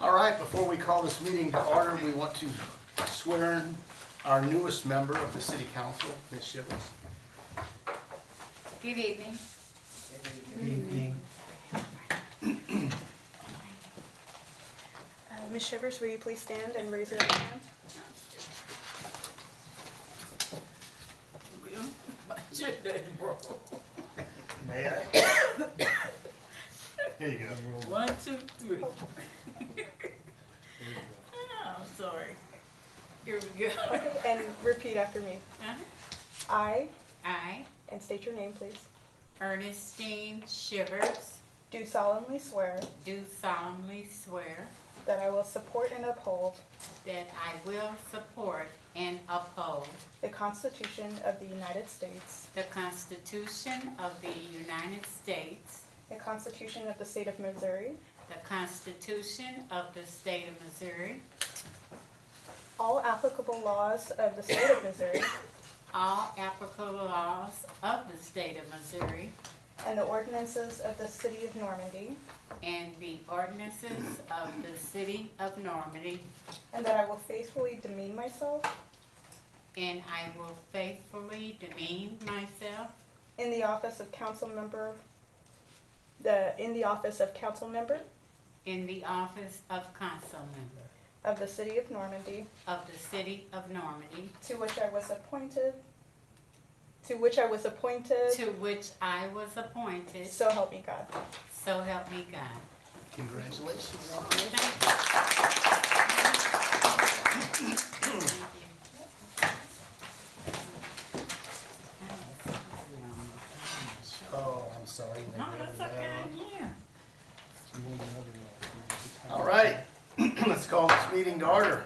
All right, before we call this meeting to order, we want to swear in our newest member of the City Council, Ms. Shivers. Good evening. Good evening. Ms. Shivers, will you please stand and raise your right hand? May I? Here you go. 1, 2, 3. Oh, I'm sorry. Here we go. Okay, and repeat after me. I, I, and state your name, please, Ernestine Shivers, do solemnly swear do solemnly swear that I will support and uphold that I will support and uphold the Constitution of the United States, the Constitution of the United States, the Constitution of the State of Missouri, the Constitution of the State of Missouri, all applicable laws of the State of Missouri, all applicable laws of the State of Missouri, and the ordinances of the City of Normandy, and the ordinances of the City of Normandy, and that I will faithfully demean myself and I will faithfully demean myself in the office of council member in the office of council member of the City of Normandy, of the City of Normandy, to which I was appointed, so help me God. so help me God. Congratulations. Oh, I'm sorry. No, that's okay. Let's call this meeting to order.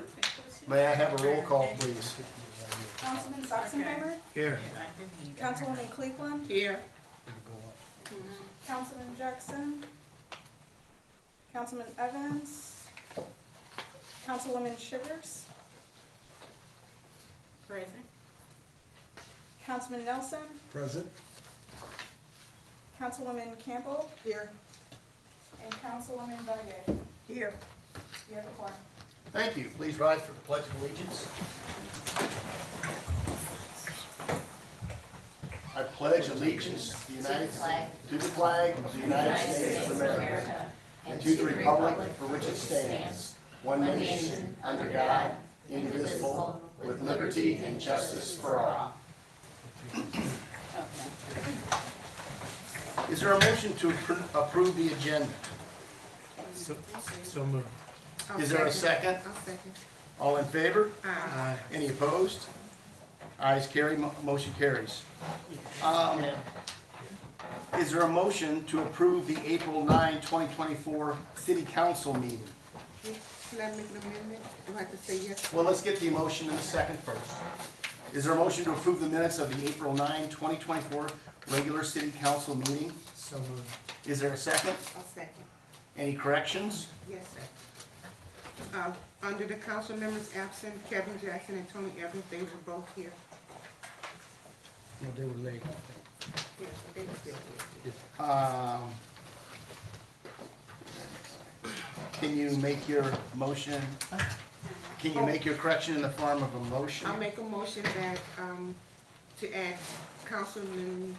May I have a roll call, please? Councilman Sachsenheimer, Here. Councilwoman Cleveland, Here. Councilman Jackson, Councilman Evans, Councilwoman Shivers, Present. Councilman Nelson, Present. Councilwoman Campbell. Here. And Councilwoman Varga. Here. You have the floor. Thank you. Please rise for the Pledge of Allegiance. I pledge allegiance to the flag of the United States of America, and to the republic for which it stands, one nation, under God, indivisible, with liberty and justice for all. Is there a motion to approve the agenda? So moved. Is there a second? I'll second. All in favor? Aye. Any opposed? Ayes carry, motion carries. Is there a motion to approve the April 9, 2024 City Council meeting? Can I make an amendment? Do I have to say yes? Well, let's get the motion in a second first. Is there a motion to approve the minutes of the April 9, 2024 regular City Council meeting? So moved. Is there a second? I'll second. Any corrections? Yes, sir. Under the council members absent, Kevin Jackson and Tony Evans, they were both here. No, they were late. Yes, they were still here. Can you make your motion, can you make your correction in the form of a motion? I'll make a motion that, to add Councilman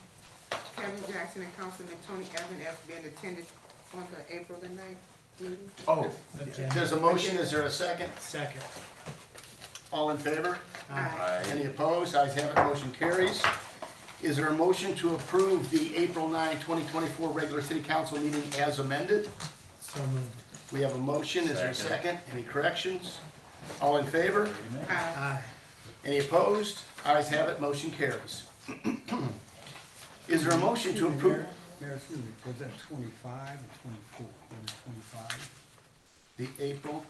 Kevin Jackson and Councilman Tony Evans as being attended on the April the 9th meeting. Oh, there's a motion, is there a second? Second. All in favor? Aye. Any opposed? Ayes have it, motion carries. Is there a motion to approve the April 9, 2024 regular city council meeting as amended? So moved. We have a motion, is there a second? Any corrections? All in favor? Aye. Aye. Any opposed? Ayes have it, motion carries. Is there a motion to approve Mayor, excuse me, was that 25 or 24? Was it 25? the April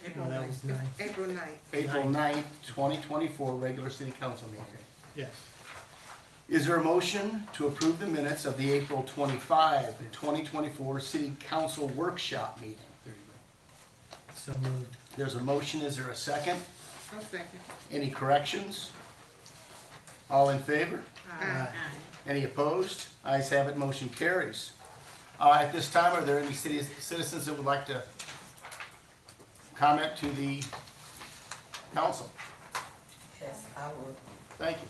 April No, that was 9th. nine. April 9th. April 9th, 2024 regular city council meeting? Yes. Is there a motion to approve the minutes of the April 25, 2024 city council workshop meeting? So moved. There's a motion, is there a second? I'll second. Any corrections? All in favor? Aye. Any opposed? Ayes have it, motion carries. At this time, are there any citizens that would like to comment to the council? Yes, I would. Thank you.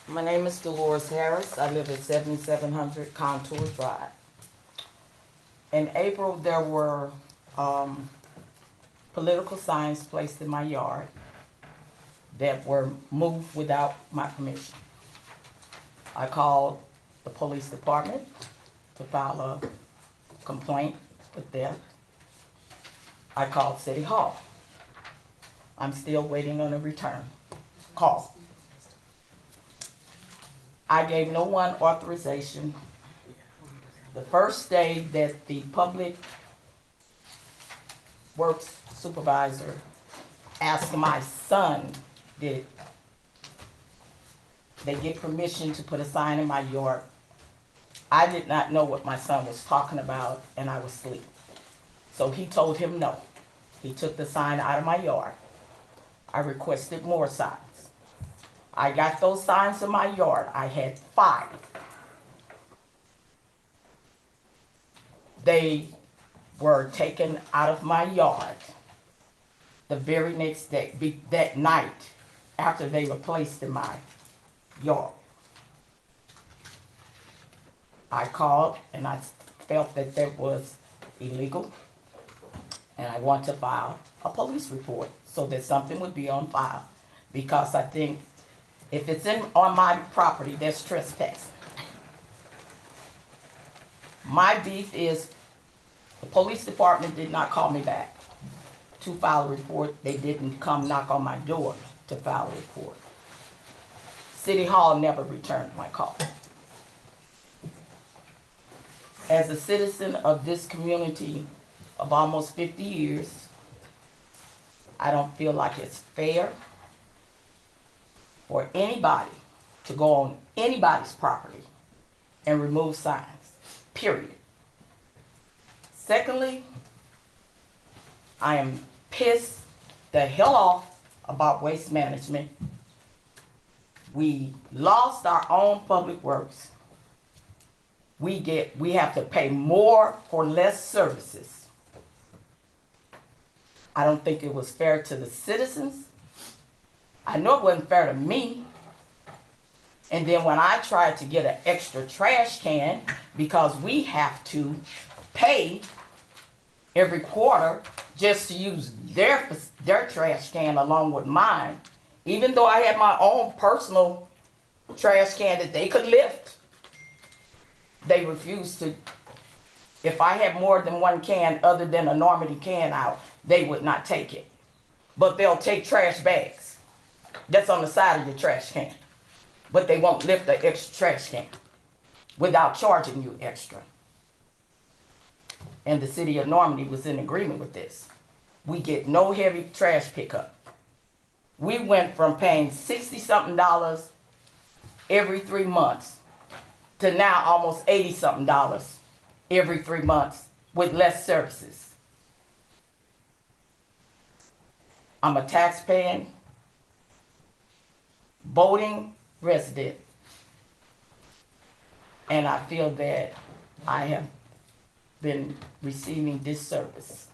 My name is Dolores Harris. I live at 7700 Contour Drive. In April, there were political signs placed in my yard that were moved without my permission. I called the police department to file a complaint with them. I called City Hall. I'm still waiting on a return call. I gave no one authorization. The first day that the public works supervisor asked my son, did they get permission to put a sign in my yard? I did not know what my son was talking about, and I was asleep. So he told him no. He took the sign out of my yard. I requested more signs. I got those signs in my yard. I had 5. They were taken out of my yard the very next day, that night, after they were placed in my yard. I called and I felt that that was illegal, and I want to file a police report so that something would be on file, because I think if it's on my property, that's trespassing. My beef is the police department did not call me back to file a report. They didn't come knock on my door to file a report. City Hall never returned my call. as a citizen of this community of almost 50 years, I don't feel like it's fair for anybody to go on anybody's property and remove signs, period. Secondly, I am pissed the hell off about waste management. We lost our own public works. We have to pay more for less services. I don't think it was fair to the citizens. I know it wasn't fair to me. And then when I tried to get an extra trash can, because we have to pay every quarter just to use their trash can along with mine, even though I had my own personal trash can that they could lift, they refused to. If I had more than one can other than a Normandy can out, they would not take it. But they'll take trash bags that's on the side of your trash can. But they won't lift the extra trash can without charging you extra. And the city of Normandy was in agreement with this. We get no heavy trash pickup. We went from paying $60-something every 3 months to now almost $80-something every 3 months with less services. I'm a taxpaying, voting resident, and I feel that I have been receiving this service.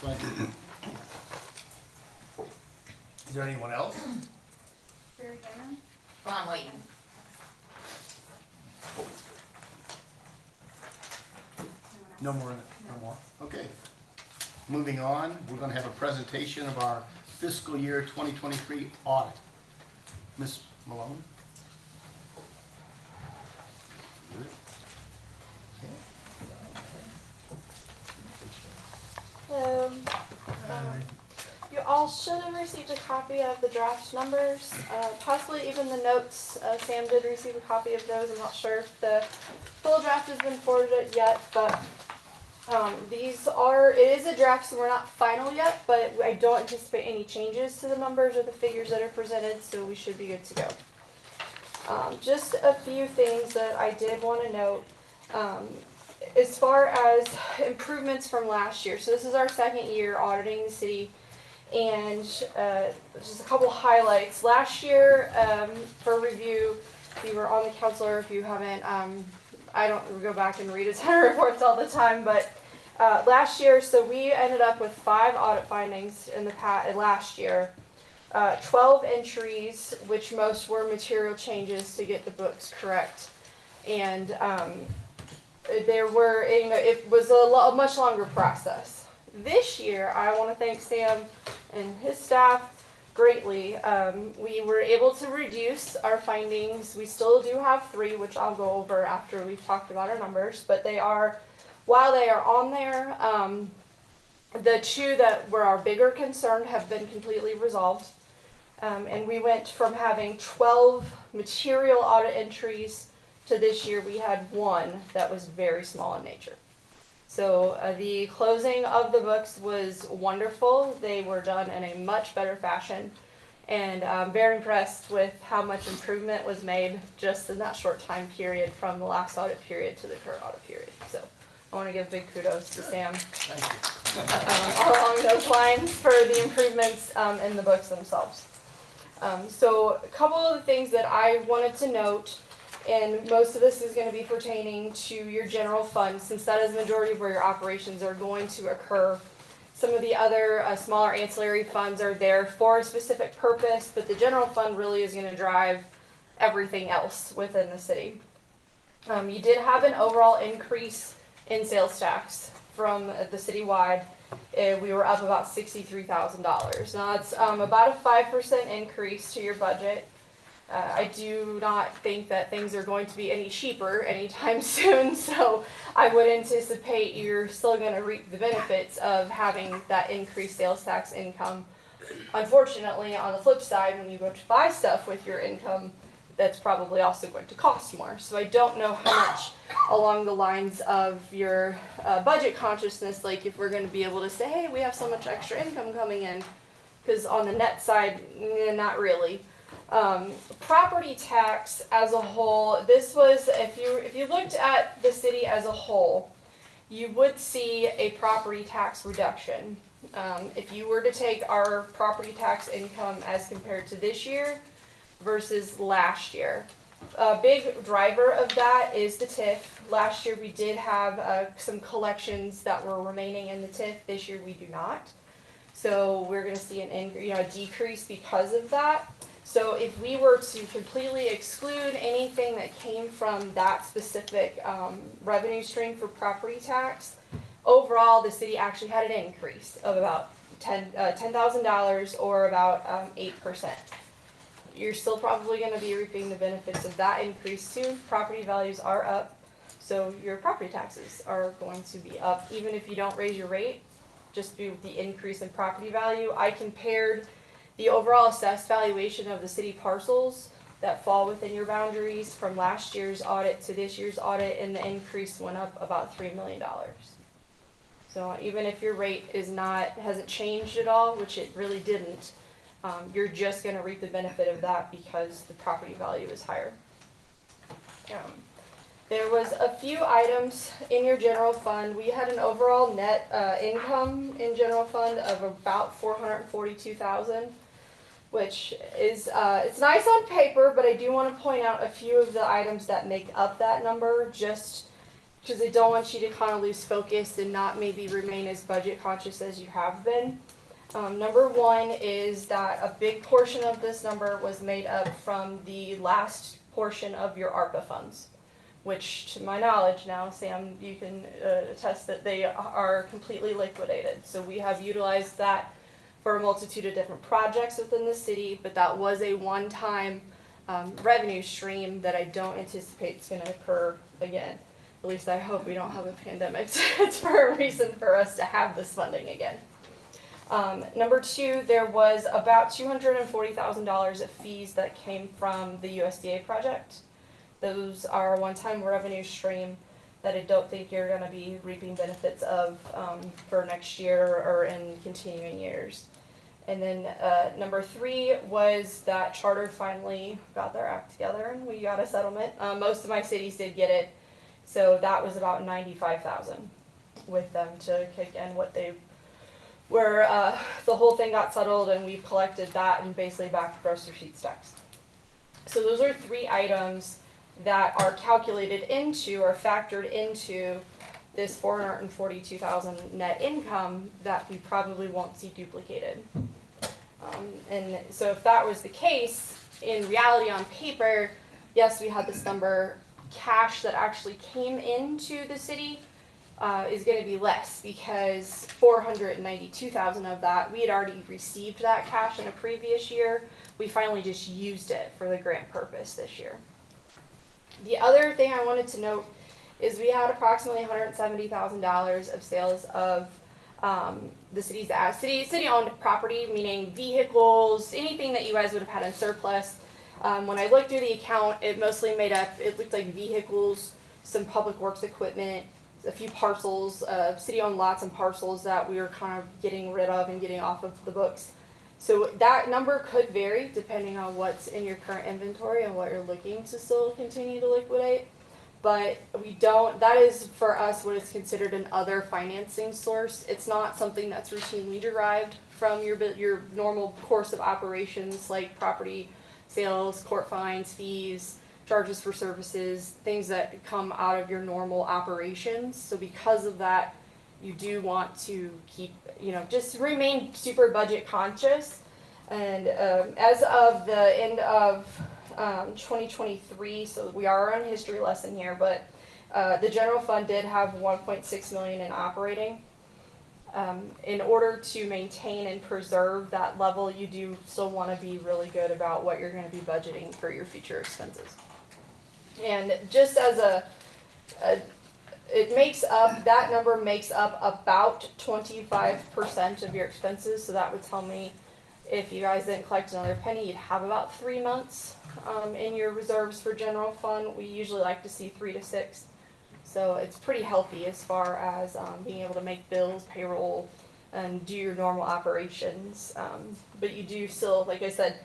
Thank you. Is there anyone else? Barry Hammond? Well, I'm waiting. No more, no more. Okay. Moving on, we're going to have a presentation of our fiscal year 2023 audit. Ms. Malone? You all should have received a copy of the draft numbers, possibly even the notes. Sam did receive a copy of those. I'm not sure if the full draft has been forwarded yet, but it is a draft, so we're not final yet, but I don't anticipate any changes to the numbers or the figures that are presented, so we should be good to go. Just a few things that I did want to note. As far as improvements from last year, so this is our second year auditing the city, and just a couple highlights. Last year, for review, if you were on the council or if you haven't, I don't go back and read a ton of reports all the time, but last year, so we ended up with 5 audit findings in the last year, 12 entries, which most were material changes to get the books correct, and there were, it was a much longer process. This year, I want to thank Sam and his staff greatly. We were able to reduce our findings. We still do have 3, which I'll go over after we've talked about our numbers, but they are, while they are on there, the 2 that were our bigger concern have been completely resolved. And we went from having 12 material audit entries to this year we had 1 that was very small in nature. So the closing of the books was wonderful. They were done in a much better fashion, and I'm very impressed with how much improvement was made just in that short time period from the last audit period to the current audit period. So I want to give big kudos to Sam along those lines for the improvements in the books themselves. So a couple of the things that I wanted to note, and most of this is going to be pertaining to your general fund, since that is the majority of where your operations are going to occur. Some of the other smaller ancillary funds are there for a specific purpose, but the general fund really is going to drive everything else within the city. You did have an overall increase in sales tax from the citywide. We were up about $63,000. Now that's about a 5% increase to your budget. I do not think that things are going to be any cheaper anytime soon, so I would anticipate you're still going to reap the benefits of having that increased sales tax income. Unfortunately, on the flip side, when you go to buy stuff with your income, that's probably also going to cost more. So I don't know how much along the lines of your budget consciousness, like if we're going to be able to say, hey, we have so much extra income coming in, because on the net side, not really. Property tax as a whole, this was, if you looked at the city as a whole, you would see a property tax reduction. If you were to take our property tax income as compared to this year versus last year. A big driver of that is the TIF. Last year we did have some collections that were remaining in the TIF. This year we do not. So we're going to see a decrease because of that. So if we were to completely exclude anything that came from that specific revenue stream for property tax, overall the city actually had an increase of about $10,000 or about 8%. You're still probably going to be reaping the benefits of that increase too. Property values are up, so your property taxes are going to be up even if you don't raise your rate, just due to the increase in property value. I compared the overall assessed valuation of the city parcels that fall within your boundaries from last year's audit to this year's audit, and the increase went up about $3 million. So even if your rate hasn't changed at all, which it really didn't, you're just going to reap the benefit of that because the property value is higher. There was a few items in your general fund. We had an overall net income in general fund of about $442,000, which is it's nice on paper, but I do want to point out a few of the items that make up that number, just because I don't want you to kind of lose focus and not maybe remain as budget conscious as you have been. Number one is that a big portion of this number was made up from the last portion of your ARPA funds, which to my knowledge now, Sam, you can attest that they are completely liquidated. So we have utilized that for a multitude of different projects within the city, but that was a one-time revenue stream that I don't anticipate is going to occur again. At least I hope we don't have a pandemic. It's for a reason for us to have this funding again. Number two, there was about $240,000 of fees that came from the USDA project. Those are a one-time revenue stream that I don't think you're going to be reaping benefits of for next year or in continuing years. And then number three was that Charter finally got their act together and we got a settlement. Most of my cities did get it, so that was about $95,000 with them to kick in what they were. The whole thing got settled and we've collected that and basically back to gross receipts tax. So those are three items that are calculated into or factored into this $442,000 net income that we probably won't see duplicated. And so if that was the case, in reality on paper, yes, we had this number. Cash that actually came into the city is going to be less because $492,000 of that, we had already received that cash in a previous year. We finally just used it for the grant purpose this year. The other thing I wanted to note is we had approximately $170,000 of sales of the city's city-owned property, meaning vehicles, anything that you guys would have had in surplus. When I looked through the account, it mostly made up, it looked like vehicles, some public works equipment, a few parcels, city-owned lots and parcels that we were kind of getting rid of and getting off of the books. So that number could vary depending on what's in your current inventory and what you're looking to still continue to liquidate. But that is for us what is considered an other financing source. It's not something that's routinely derived from your normal course of operations like property sales, court fines, fees, charges for services, things that come out of your normal operations. So because of that, you do want to keep, just remain super budget conscious. And as of the end of 2023, so we are on a history lesson here, but the general fund did have $1.6 million in operating. In order to maintain and preserve that level, you do still want to be really good about what you're going to be budgeting for your future expenses. And just as that number makes up about 25% of your expenses, so that would tell me If you guys didn't collect another penny, you'd have about 3 months in your reserves for general fund. We usually like to see 3 to 6. So it's pretty healthy as far as being able to make bills, payroll, and do your normal operations. But you do still, like I said,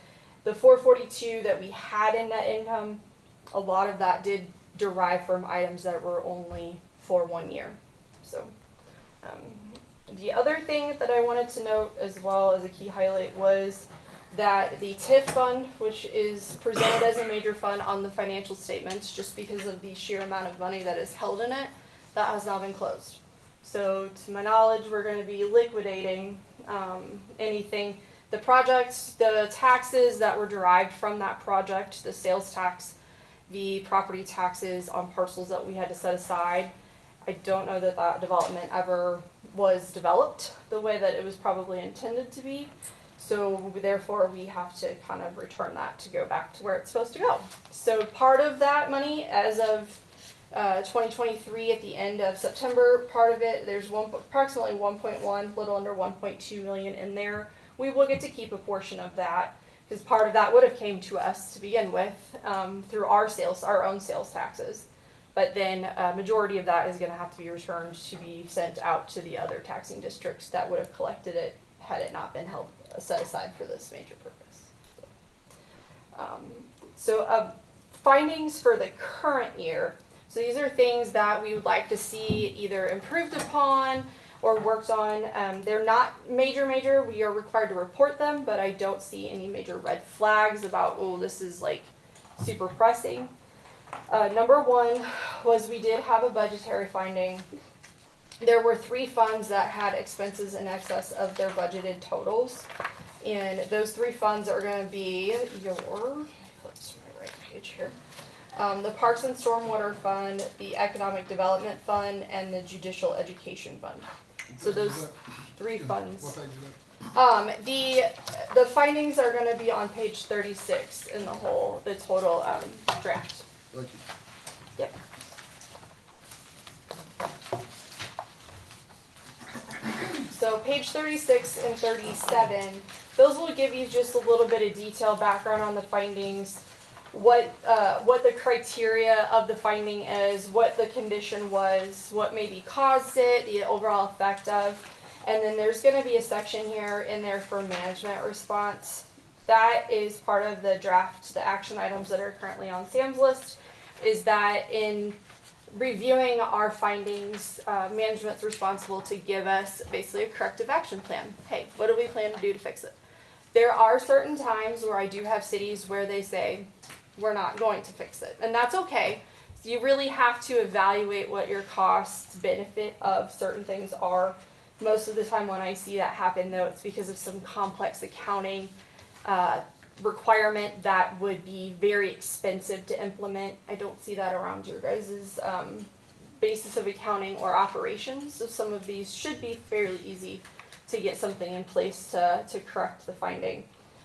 the 442 that we had in net income, a lot of that did derive from items that were only for 1 year. So the other thing that I wanted to note as well as a key highlight was that the TIF fund, which is presented as a major fund on the financial statements just because of the sheer amount of money that is held in it, that has now been closed. So to my knowledge, we're going to be liquidating anything, the projects, the taxes that were derived from that project, the sales tax, the property taxes on parcels that we had to set aside. I don't know that that development ever was developed the way that it was probably intended to be. So therefore, we have to kind of return that to go back to where it's supposed to go. So part of that money, as of 2023, at the end of September, part of it, there's approximately 1.1, little under 1.2 million in there. We will get to keep a portion of that because part of that would have came to us to begin with through our own sales taxes. But then a majority of that is going to have to be returned to be sent out to the other taxing districts that would have collected it had it not been held set aside for this major purpose. Findings for the current year. So these are things that we would like to see either improved upon or worked on. They're not major. We are required to report them, but I don't see any major red flags about, oh, this is like super pressing. Number one was we did have a budgetary finding. There were 3 funds that had expenses in excess of their budgeted totals. And those 3 funds are going to be let's my right page here. The Parks and Stormwater Fund, the Economic Development Fund, and the Judicial Education Fund. So those 3 funds. The findings are going to be on page 36 in the total draft. Thank you. Yep. So page 36 and 37, those will give you just a little bit of detailed background on the findings, what the criteria of the finding is, what the condition was, what maybe caused it, the overall effect of, and then there's going to be a section here in there for management response. That is part of the draft, the action items that are currently on Sam's list, is that in reviewing our findings, management's responsible to give us basically a corrective action plan. Hey, what do we plan to do to fix it? There are certain times where I do have cities where they say, we're not going to fix it. And that's okay. You really have to evaluate what your cost benefit of certain things are. Most of the time when I see that happen, though, it's because of some complex accounting requirement that would be very expensive to implement. I don't see that around your guys' basis of accounting or operations. So some of these should be fairly easy to get something in place to correct the finding.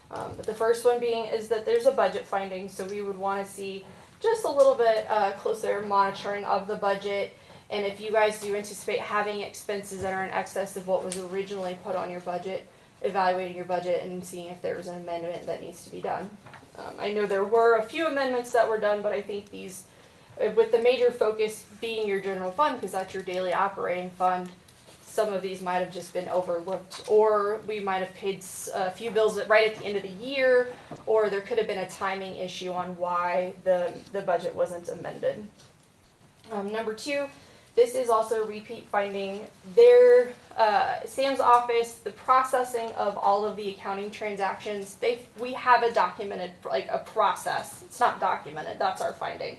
But the first one being is that there's a budget finding, so we would want to see just a little bit closer monitoring of the budget. And if you guys do anticipate having expenses that are in excess of what was originally put on your budget, evaluating your budget and seeing if there's an amendment that needs to be done. I know there were a few amendments that were done, but I think these, with the major focus being your general fund, because that's your daily operating fund, some of these might have just been overlooked, or we might have paid a few bills right at the end of the year, or there could have been a timing issue on why the budget wasn't amended. Number 2, this is also a repeat finding. Sam's office, the processing of all of the accounting transactions, we have a documented, like a process. It's not documented, that's our finding.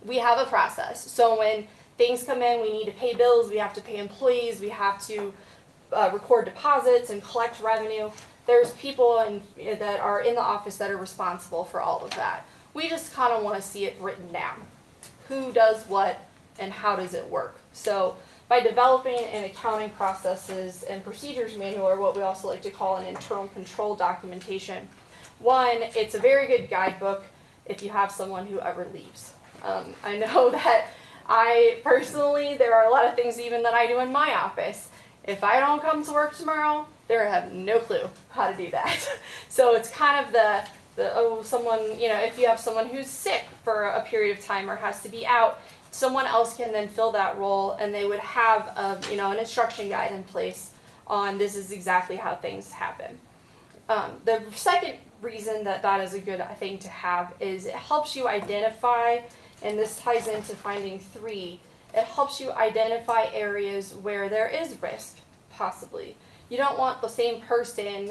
We have a process. So when things come in, we need to pay bills, we have to pay employees, we have to record deposits and collect revenue. There's people that are in the office that are responsible for all of that. We just kind of want to see it written down. Who does what and how does it work? So by developing an accounting processes and procedures manual, or what we also like to call an internal control documentation, one, it's a very good guidebook if you have someone who ever leaves. I know that I personally, there are a lot of things even that I do in my office. If I don't come to work tomorrow, They're gonna have no clue how to do that. So it's kind of the someone, if you have someone who's sick for a period of time or has to be out, someone else can then fill that role, and they would have an instruction guide in place on this is exactly how things happen. The second reason that is a good thing to have is it helps you identify, and this ties into finding 3, it helps you identify areas where there is risk, possibly. You don't want the same person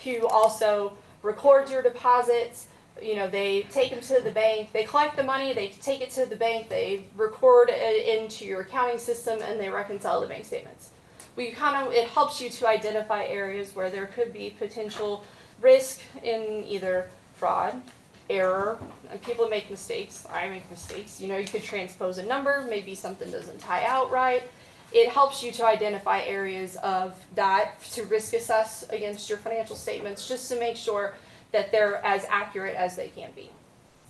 who also records your deposits. They take them to the bank, they collect the money, they take it to the bank, they record it into your accounting system, and they reconcile the bank statements. It helps you to identify areas where there could be potential risk in either fraud, error, and people make mistakes. I make mistakes. You could transpose a number, maybe something doesn't tie out right. It helps you to identify areas of that to risk assess against your financial statements, just to make sure that they're as accurate as they can be.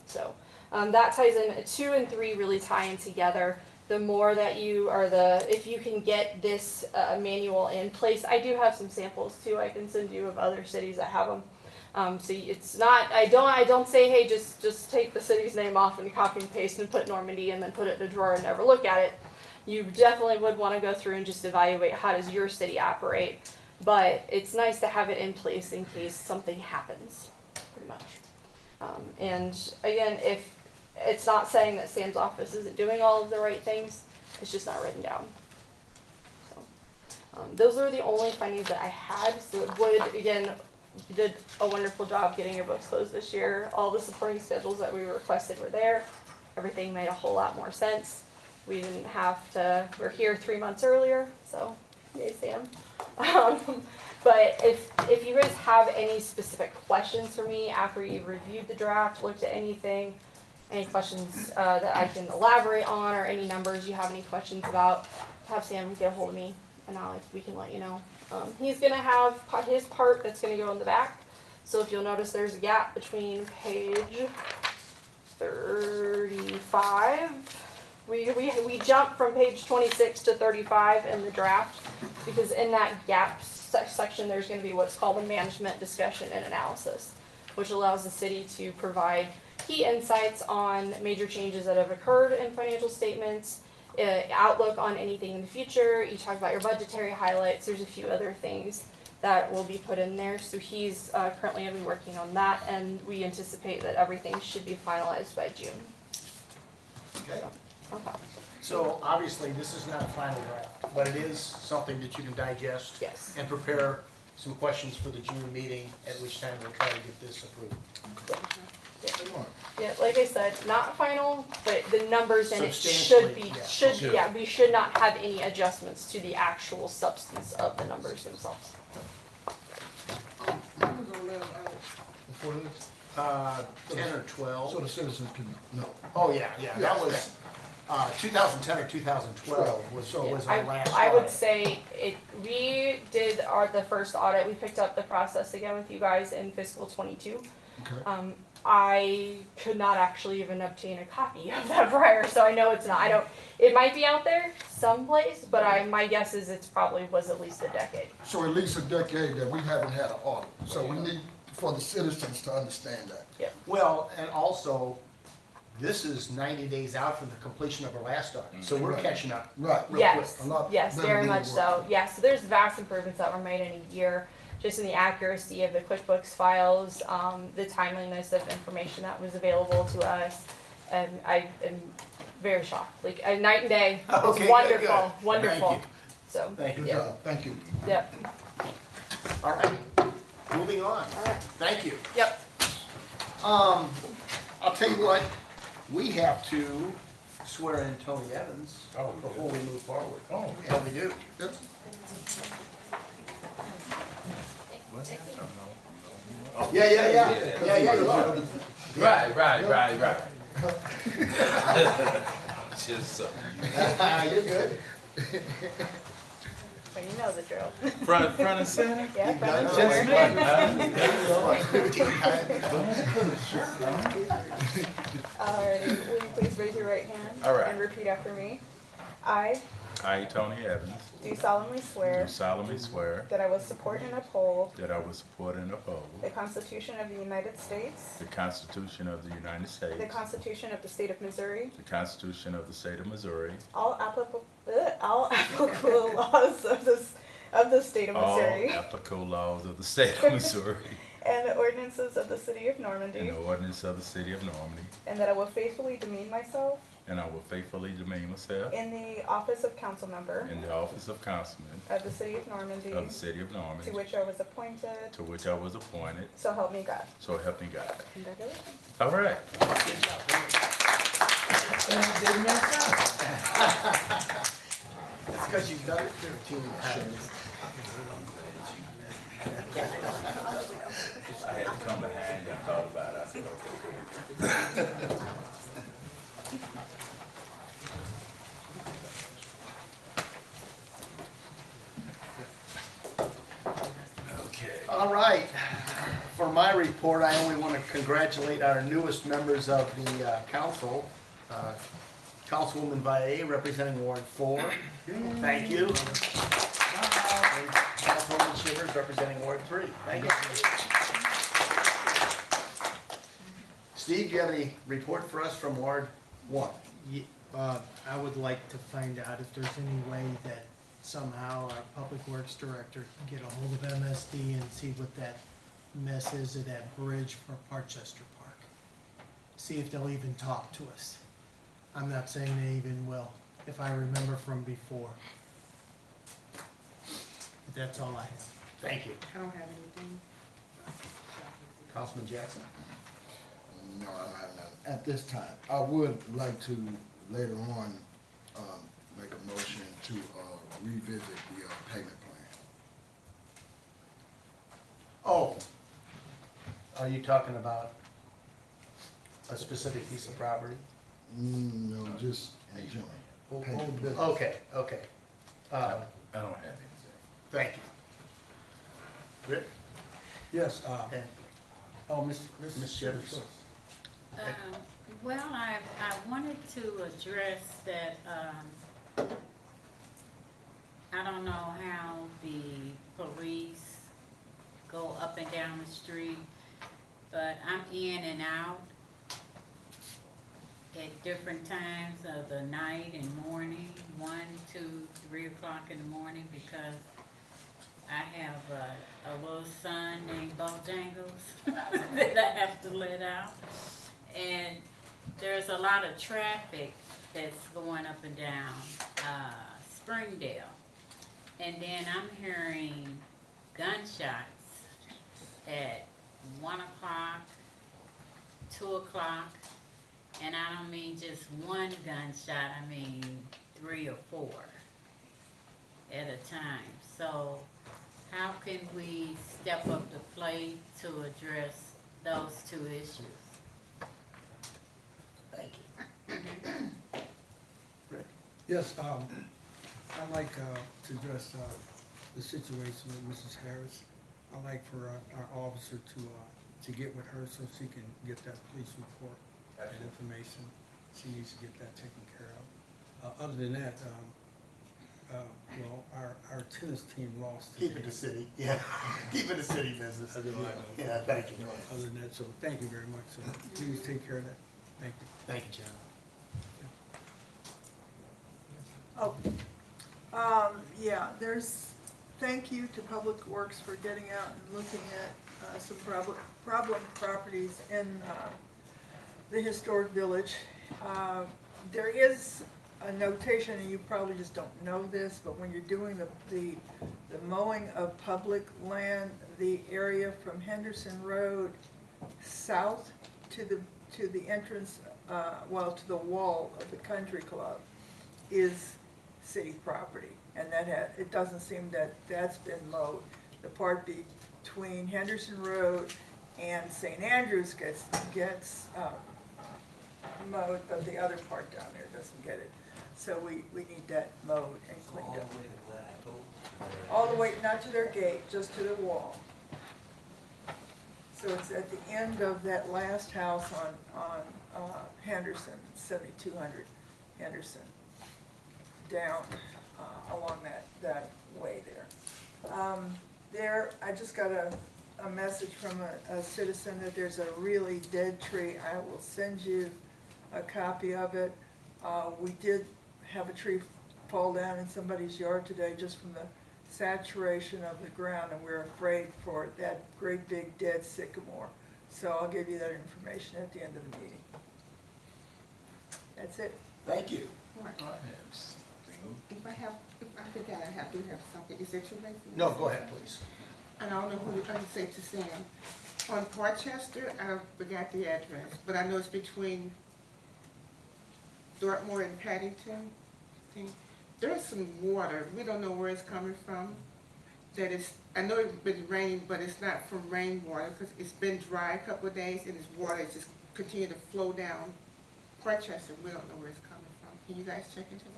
So that ties in. 2 and 3 really tie in together. The more that if you can get this manual in place, I do have some samples too. I can send you of other cities that have them. So it's not. I don't say, hey, just take the city's name off and copy and paste and put Normandy and then put it in a drawer and never look at it. You definitely would want to go through and just evaluate how does your city operate. But it's nice to have it in place in case something happens, pretty much. And again, if it's not saying that Sam's office isn't doing all of the right things, it's just not written down. So those are the only findings that I had. So it would, again, you did a wonderful job getting your books closed this year. All the supporting schedules that we requested were there. Everything made a whole lot more sense. We didn't have to, we're here 3 months earlier, so yay, Sam. But if you guys have any specific questions for me after you've reviewed the draft, looked at anything, any questions that I can elaborate on, or any numbers you have any questions about, have Sam get a hold of me, and we can let you know. He's going to have his part that's going to go in the back. So if you'll notice, there's a gap between page 35. We jumped from page 26 to 35 in the draft, because in that gap section there's going to be what's called a management discussion and analysis, which allows the city to provide key insights on major changes that have occurred in financial statements, outlook on anything in the future. You talk about your budgetary highlights. There's a few other things that will be put in there. So he's currently going to be working on that, and we anticipate that everything should be finalized by June. Okay. Okay. So obviously, this is not a final draft, but it is something that you can digest. Yes. And prepare some questions for the June meeting, at which time we'll try to get this approved. Yeah, like I said, not final, but the numbers in it should Substantially, be, yeah. we should not have any adjustments to the actual substance of the numbers themselves. Before this, 10 or 12. so the citizens can know. Oh, yeah, that was 2010 or 2012 was our last I would audit. say we did the first audit, we picked up the process again with you guys in fiscal 22. Okay. I could not actually even obtain a copy of that prior, so I know it's not, it might be out there someplace, but my guess is it's probably was at least a decade. So at least a decade that we haven't had an audit. So we need for the citizens to understand that. Well, and also, this is 90 days out from the completion of our last audit, so we're Right. catching up. Right. real Yes, quick. A lot yes, better very than much we so. were. Yeah, so there's vast improvements that were made in a year, just in the accuracy of the QuickBooks files, the timeliness of information that was available to us. And I am very shocked, like night and day. It's Okay, wonderful, good. wonderful. Thank you. So, Thank you. Good job. Thank you. yep, All right, moving on. all right, Thank you. yep. I'll tell you what, we have to swear in Tony Evans before we move forward. Oh, Yeah, we do. Yep. Yeah, you are. Right. Just You're good. Well, you know the drill. front and center. Yeah, front and Just center. me. Alrighty, will you please raise your right hand? All right. And repeat after me. I I, Tony Evans, do solemnly do swear solemnly swear that I will support and uphold that I will support and uphold the Constitution of the United States, the Constitution of the United States, the Constitution of the State of Missouri, the Constitution of the State of Missouri, all applicable laws of the State of all Missouri, applicable laws of the State of Missouri, and the ordinances of the City of and Normandy, the ordinance of the City of Normandy, and that I will faithfully demean myself and I will faithfully demean myself in the office of council member in the office of councilman of the City of Normandy, of the City of to Normandy, which I was appointed, to which I was appointed, so help me God. so help me God. Congratulations. All right. It's because you've done it 15 times. I had to come behind and thought about it. I said, okay. Okay. All right. For my report, I only want to congratulate our newest members of the council. Councilwoman Valle, representing Ward 4. Thank you. And Councilwoman Shivers, representing Ward 3. Thank you. Steve, do you have any report for us from Ward 1? I would like to find out if there's any way that somehow our Public Works Director can get a hold of MSD and see what that mess is at that bridge for Parchester Park. See if they'll even talk to us. I'm not saying they even will, if I remember from before. But that's all I have. Thank you. I don't have anything. Councilman Jackson? No, I don't have none. At this time, I would like to later on, make a motion to, revisit the, payment plan. Oh, are you talking about a specific piece of property? No, just in general. Payment business. Okay, okay. I don't have anything. Thank you. Rick? Yes, And oh, Ms. Shivers? Well, I wanted to address that, I don't know how the police go up and down the street, but I'm in and out at different times of the night and morning, 1, 2, 3 o'clock in the morning, because I have a little son named Bojangles that I have to let out. And there's a lot of traffic that's going up and down Springdale. And then I'm hearing gunshots at 1 o'clock, 2 o'clock, and I don't mean just one gunshot, I mean 3 or 4 at a time. So how can we step up the plate to address those 2 issues? Thank you. Rick? yes, I'd like, to address, the situation with Mrs. Harris. I'd like for our officer to get with her so she can get that police report and information. She needs to get that taken care of. Other than that, well, our tennis team lost Keep it today. to city, yeah. Keep it to city business. Yeah, thank you. Other than that, so thank you very much. So please take care of that. Thank you. Thank you, John. Oh, yeah, thank you to Public Works for getting out and looking at some problem properties in the historic village. There is a notation, and you probably just don't know this, but when you're doing the mowing of public land, the area from Henderson Road south to the entrance, to the wall of the country club is city property, and it doesn't seem that that's been mowed. The part between Henderson Road and St. Andrews gets mowed, but the other part down there doesn't get it. So we need that mowed and cleaned up. All the way, not to their gate, just to the wall. So it's at the end of that last house on Henderson, 7200 Henderson, down along that way there. I just got a message from a citizen that there's a really dead tree. I will send you a copy of it. We did have a tree fall down in somebody's yard today just from the saturation of the ground, and we're afraid for that great big dead sycamore. So I'll give you that information at the end of the meeting. That's it. Thank you. Right. If I forgot, do have something. Is that too late? for me? No, go ahead, please. And I don't know who to say to Sam. On Portchester, I forgot the address, but I know it's between Dartmoor and Paddington. There's some water, we don't know where it's coming from. That is, I know it's been raining, but it's not from rainwater, because it's been dry a couple of days, and this water is just continue to flow down Portchester. We don't know where it's coming from. Can you guys check into that?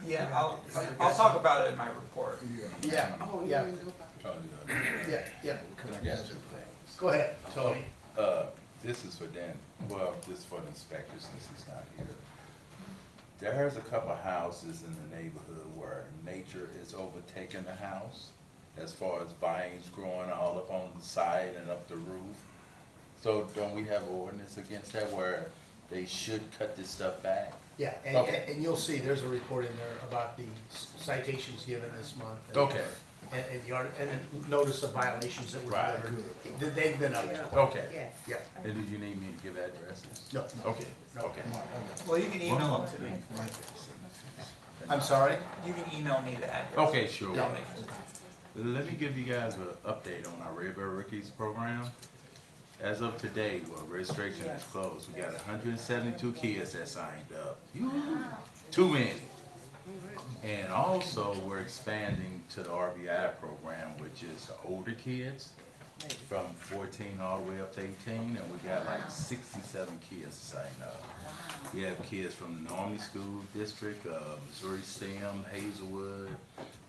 Yeah, I'll talk about it in my report. Yeah, Oh, you yeah, didn't know about it. yeah. Can I get it? Go ahead, Tony. This is for Dan, well, this is for the inspector since he's not here. There's a couple of houses in the neighborhood where nature is overtaking the house, as far as vines growing all up on the side and up the roof. So don't we have ordinance against that where they should cut this stuff back? Yeah, Okay. and you'll see, there's a report in there about the citations given this month. Okay, And notice of violations that were Right. delivered. They've been up. okay. Yes. Yeah. And do you need me to give addresses? No, Okay, okay. Well, you can email them to me. I'm sorry? You can email me the address. Okay, sure. Yeah. Let me give you guys an update on our Redbird Rookies program. As of today, well, registration is closed. We got 172 kids that signed up. Too many. And also, we're expanding to the RBI program, which is the older kids from 14 all the way up to 18, and we got like 67 kids signed up. We have kids from the Normandy School District, Missouri STEM, Hazelwood.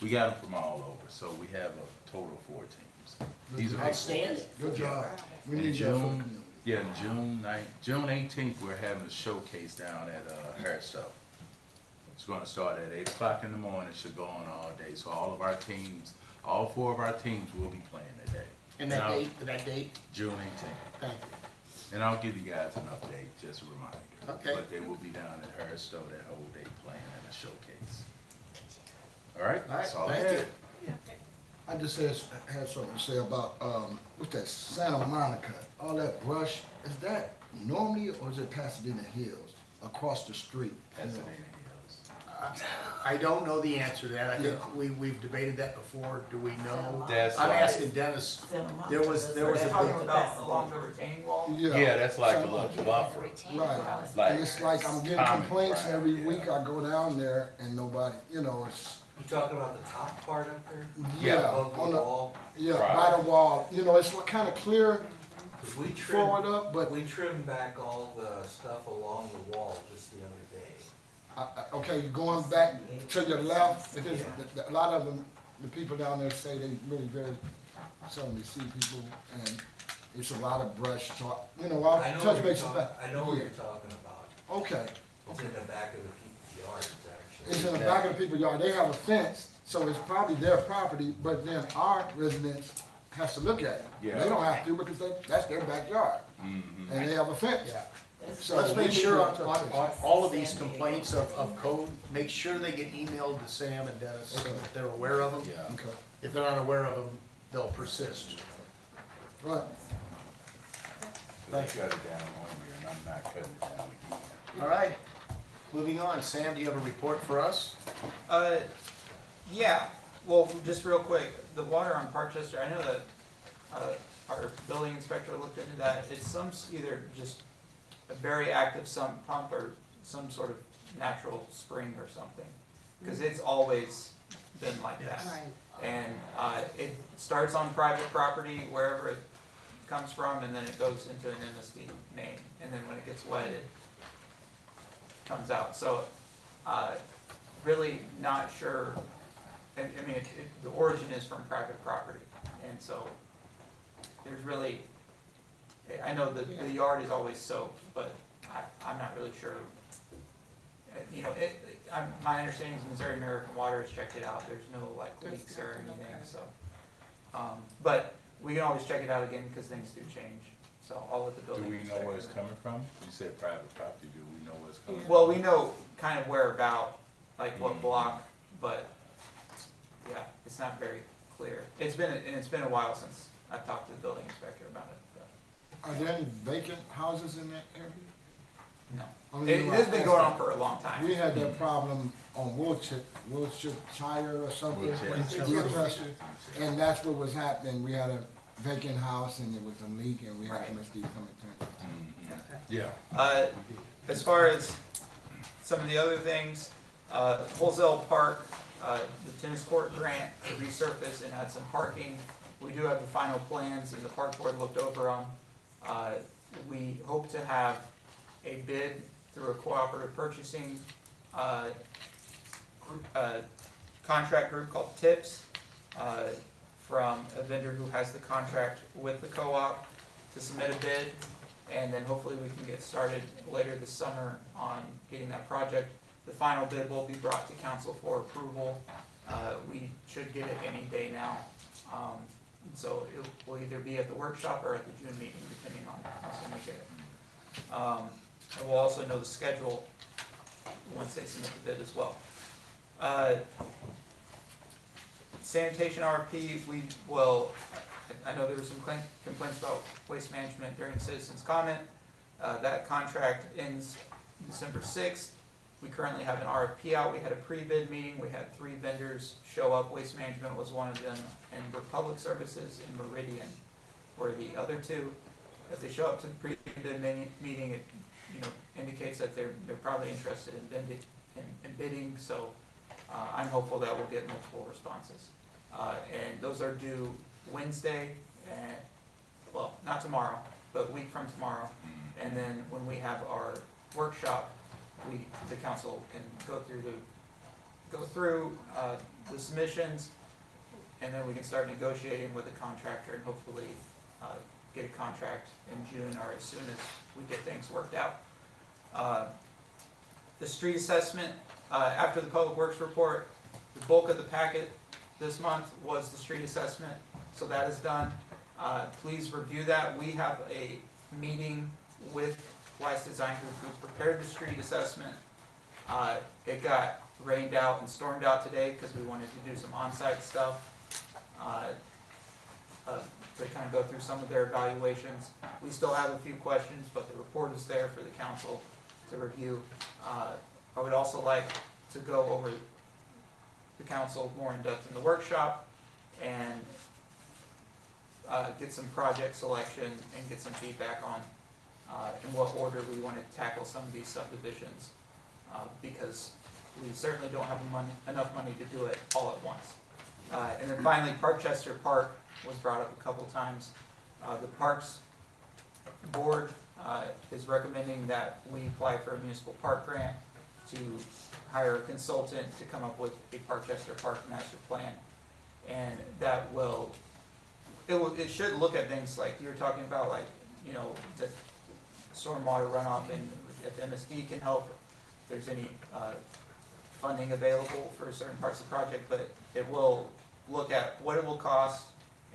We got them from all over, so we have a total of 4 teams. These are Outstanding. Good job. We In need that for the June, community. yeah, in June 18th, we're having a showcase down at Harristow. It's gonna start at 8 o'clock in the morning, should go on all day, so all of our teams, all 4 of our teams will be playing today. And Now, that date? June 18th. Thank you. And I'll give you guys an update, just a reminder. Okay. But they will be down at Harristow that whole day playing in a showcase. All right, that's all I thank had. you. I just had something to say about, what's that, Santa Monica, all that brush, is that Normandy or is it Pasadena Hills across the street? Pasadena Hills. I don't know the answer to that. I think we've debated that before. Do we know? That's I'm like- asking Dennis. There was a They're talking big, about along the retaining wall? Yeah, that's like a little buffer. Right, Like, and it's like I'm getting common complaints ground, every yeah. week, I go down there and nobody, you know, it's, You talking about the top part up there? yeah, Above the on the, wall? yeah, Right. by the wall, you know, it's kinda clear 'Cause we forward trimmed, up, but, we trimmed back all the stuff along the wall just the other day. okay, going back to your left, because a lot of them, the people down there say they really very seldomly see people, and it's a lot of brush, so, you know, I'll I know touch what you're base with talking, that. I know what you're talking about. Okay, It's in the back of the people's yards, it's actually. in the back of the people's yard, they have a fence, so it's probably their property, but then our residents has to look at it. Yeah. They don't have to, because that's their backyard, Mhm. and they have a fence. yeah. So Let's make we sure need on to- all of these complaints of code, make sure they get emailed to Sam and Dennis so that they're aware of them. Yeah. Okay, If they're not aware of them, they'll persist. right. They cut it down on here, and I'm not cutting it down again. All right, moving on. Sam, do you have a report for us? Yeah, well, just real quick, the water on Parkchester, I know that, our building inspector looked into that. It's either just a very active sump pump or some sort of natural spring or something. Cause it's always been like that. Right. And, it starts on private property, wherever it comes from, and then it goes into an MSD main. And then when it gets wet, it comes out. So, really not sure, I mean, the origin is from private property. And so, there's really, I know the yard is always soaked, but I'm not really sure. you know, my understanding is Missouri American Water has checked it out, there's no like leaks or anything, so. But we can always check it out again, because things do change, so I'll let the Do building. we know inspector where it's coming from? You said private property, do we know where it's coming from? Well, we know kind of where about, like what block, but, yeah, it's not very clear. It's been a while since I've talked to the building inspector about it, but, Are there any vacant houses in that area? no. I mean, It has been going on for a long time. We had that problem on Wiltshire or something. Wiltshire. Wiltshire. And that's what was happening. We had a vacant house and there was a leak and we had MSD come and turn it. Yeah. As far as some of the other things, Holzell Park, the tennis court grant to resurface and add some parking. We do have the final plans and the park board looked over them. We hope to have a bid through a cooperative purchasing contract group called TIPS from a vendor who has the contract with the co-op to submit a bid. And then hopefully we can get started later this summer on getting that project. The final bid will be brought to council for approval. We should get it any day now. So it will either be at the workshop or at the June meeting, depending on how soon we get it. And we'll also know the schedule once they submit the bid as well. Sanitation RFP, we will, I know there were some complaints about waste management during citizens' comment. That contract ends December 6th. We currently have an RFP out. We had a pre-bid meeting. We had 3 vendors show up. Waste Management was one of them, and Republic Services and Meridian were the other 2. If they show up to the pre-bid meeting, it indicates that they're probably interested in bidding. So I'm hopeful that we'll get multiple responses. And those are due Wednesday, and well, not tomorrow, but a week from tomorrow. And then when we have our workshop, the council can go through the submissions, and then we can start negotiating with the contractor and hopefully get a contract in June or as soon as we get things worked out. The street assessment, after the public works report, the bulk of the packet this month was the street assessment, so that is done. Please review that. We have a meeting with Wise Design Group who prepared the street assessment. It got rained out and stormed out today because we wanted to do some on-site stuff to kind of go through some of their evaluations. We still have a few questions, but the report is there for the council to review. I would also like to go over the council more in depth in the workshop and get some project selection and get some feedback on in what order we want to tackle some of these subdivisions, because we certainly don't have enough money to do it all at once. And then finally, Parkchester Park was brought up a couple times. The Parks Board is recommending that we apply for a municipal park grant to hire a consultant to come up with a Parkchester Park master plan. And that it should look at things like you were talking about, like, the stormwater runoff, and if MSD can help, if there's any funding available for certain parts of the project, but it will look at what it will cost,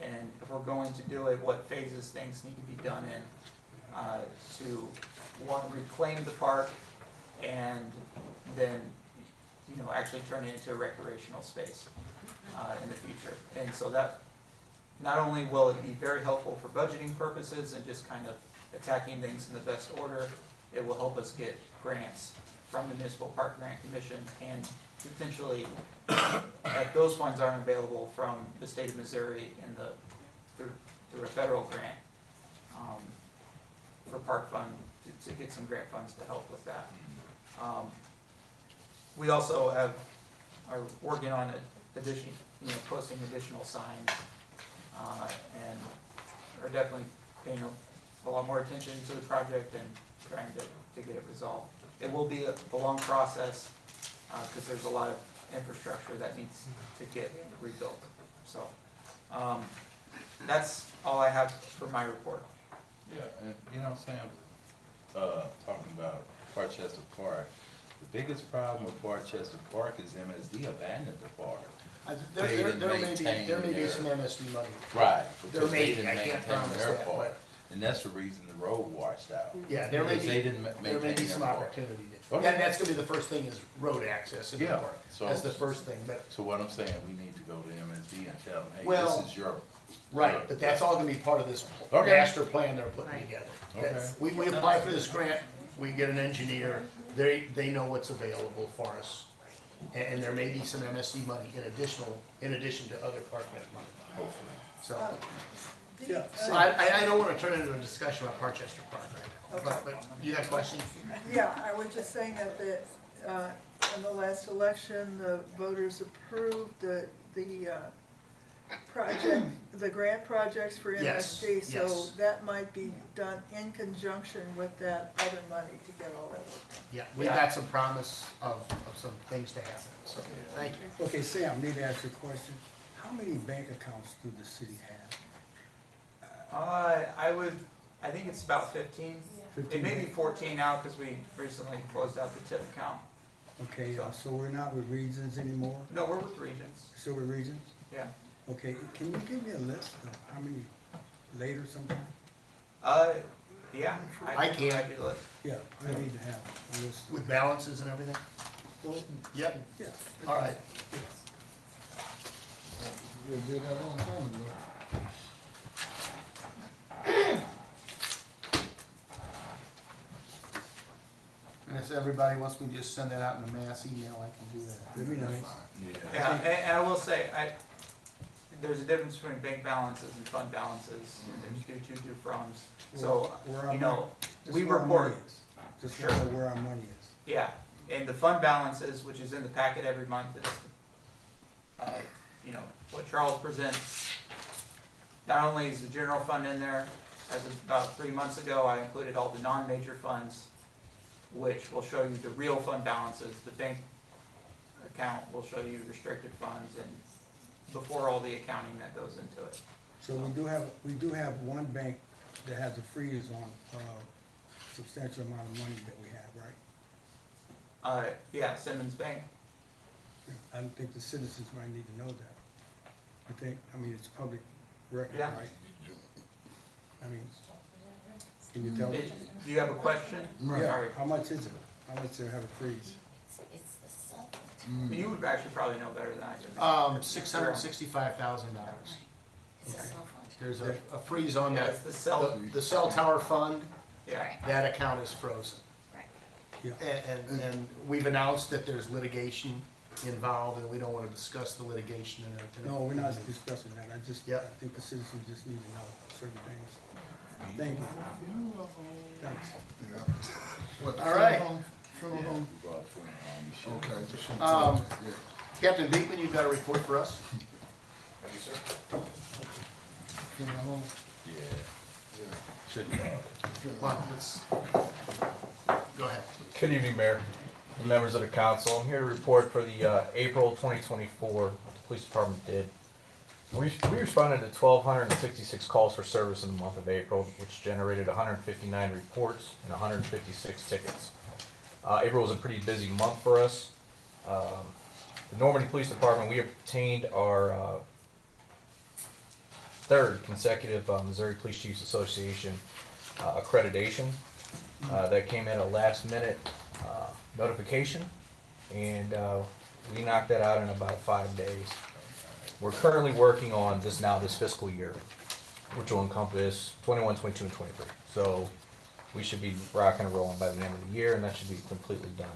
and if we're going to do it, what phases things need to be done in to, one, reclaim the park, and then, actually turn it into a recreational space in the future. And so that, not only will it be very helpful for budgeting purposes and just kind of attacking things in the best order, it will help us get grants from the Municipal Park Grant Commission, and potentially, if those funds aren't available, from the state of Missouri and through a federal grant for park fund, to get some grant funds to help with that. We also are working on posting additional signs, and are definitely paying a lot more attention to the project and trying to get it resolved. It will be a long process, because there's a lot of infrastructure that needs to get rebuilt. So that's all I have for my report. Yeah, and Sam, talking about Parkchester Park, The biggest problem with Barchester Park is MSD abandoned the park. There They didn't may be maintain some their- MSD money. Right, There because may they be, didn't I can't maintain promise their that, part. but, And that's the reason the road washed out. yeah, there may Because be, they didn't there may maintain be their some part. opportunity. Okay. And that's gonna be the first thing is road access in the Yeah, park. so- That's the first thing, but, So what I'm saying, we need to go to MSD and tell them, hey, Well, this is your. right, but that's all gonna be part of this Okay. master plan they're putting Right. together. Okay. We apply for this grant, we get an engineer, they know what's available for us. And there may be some MSD money in addition to other park net money, hopefully. So, Yeah. I don't wanna turn it into a discussion about Parchester Park right now, but you got questions? Yeah, I was just saying that in the last election, the voters approved the project, the grant projects for Yes, MSD. So yes. that might be done in conjunction with that other money to get all that work done. Yeah, we got some promise of some things to happen, so, thank you. Okay, Sam, need to ask you a question. How many bank accounts do the city have? I think it's about 15. It may be 14 now because we recently closed out the tip account. Okay, so we're not with Regions anymore? No, we're with Regions, Still with Regions? yeah. Okay, can you give me a list of how many later sometime? Yeah. I can. provide you the list. Yeah, I need to have a list. With balances and everything? Well, Yep, yeah. all right. We did that a long time ago. And if everybody wants me to just send that out in a mass email, I can do that. That'd be nice. Yeah, and I will say, there's a difference between bank balances and fund balances, and there's two froms. So, Where our you money- know, just we where our money report, is. Just Sure. know where our money is. yeah, and the fund balances, which is in the packet every month, is, you know, what Charles presents. Not only is the general fund in there, as of about 3 months ago, I included all the non-major funds, which will show you the real fund balances. The bank account will show you restricted funds and before all the accounting that goes into it. So we do have one bank that has a freeze on substantial amount of money that we have, right? Yeah, Simmons Bank. I don't think the citizens might need to know that. I mean, it's public record, Yeah. right? I mean, can you tell? Do you have a question? Yeah, Sorry. how much is it? How much do they have a freeze? You would actually probably know better than I do. $665,000. There's a freeze on Yeah, that. it's the cell, The cell tower fund, yeah. that account is frozen. Yeah. And we've announced that there's litigation involved, and we don't want to discuss the litigation in there. No, we're not discussing that. I Yep. think the citizens just need to know certain things. Thank you. Thanks. What, All right. funeral home? Okay. Captain Beekman, you've got a report for us? Funeral home? Yeah. Should be. Come on, let's, go ahead. Good evening, Mayor, and members of the council. I'm here to report for the April 2024, what the police department did. We responded to 1,266 calls for service in the month of April, which generated 159 reports and 156 tickets. April was a pretty busy month for us. The Normandy Police Department, we obtained our third consecutive Missouri Police Chiefs Association accreditation. That came in a last minute notification, and we knocked that out in about 5 days. We're currently working on this fiscal year, which will encompass 21, 22, and 23. So we should be rocking and rolling by the end of the year, and that should be completely done.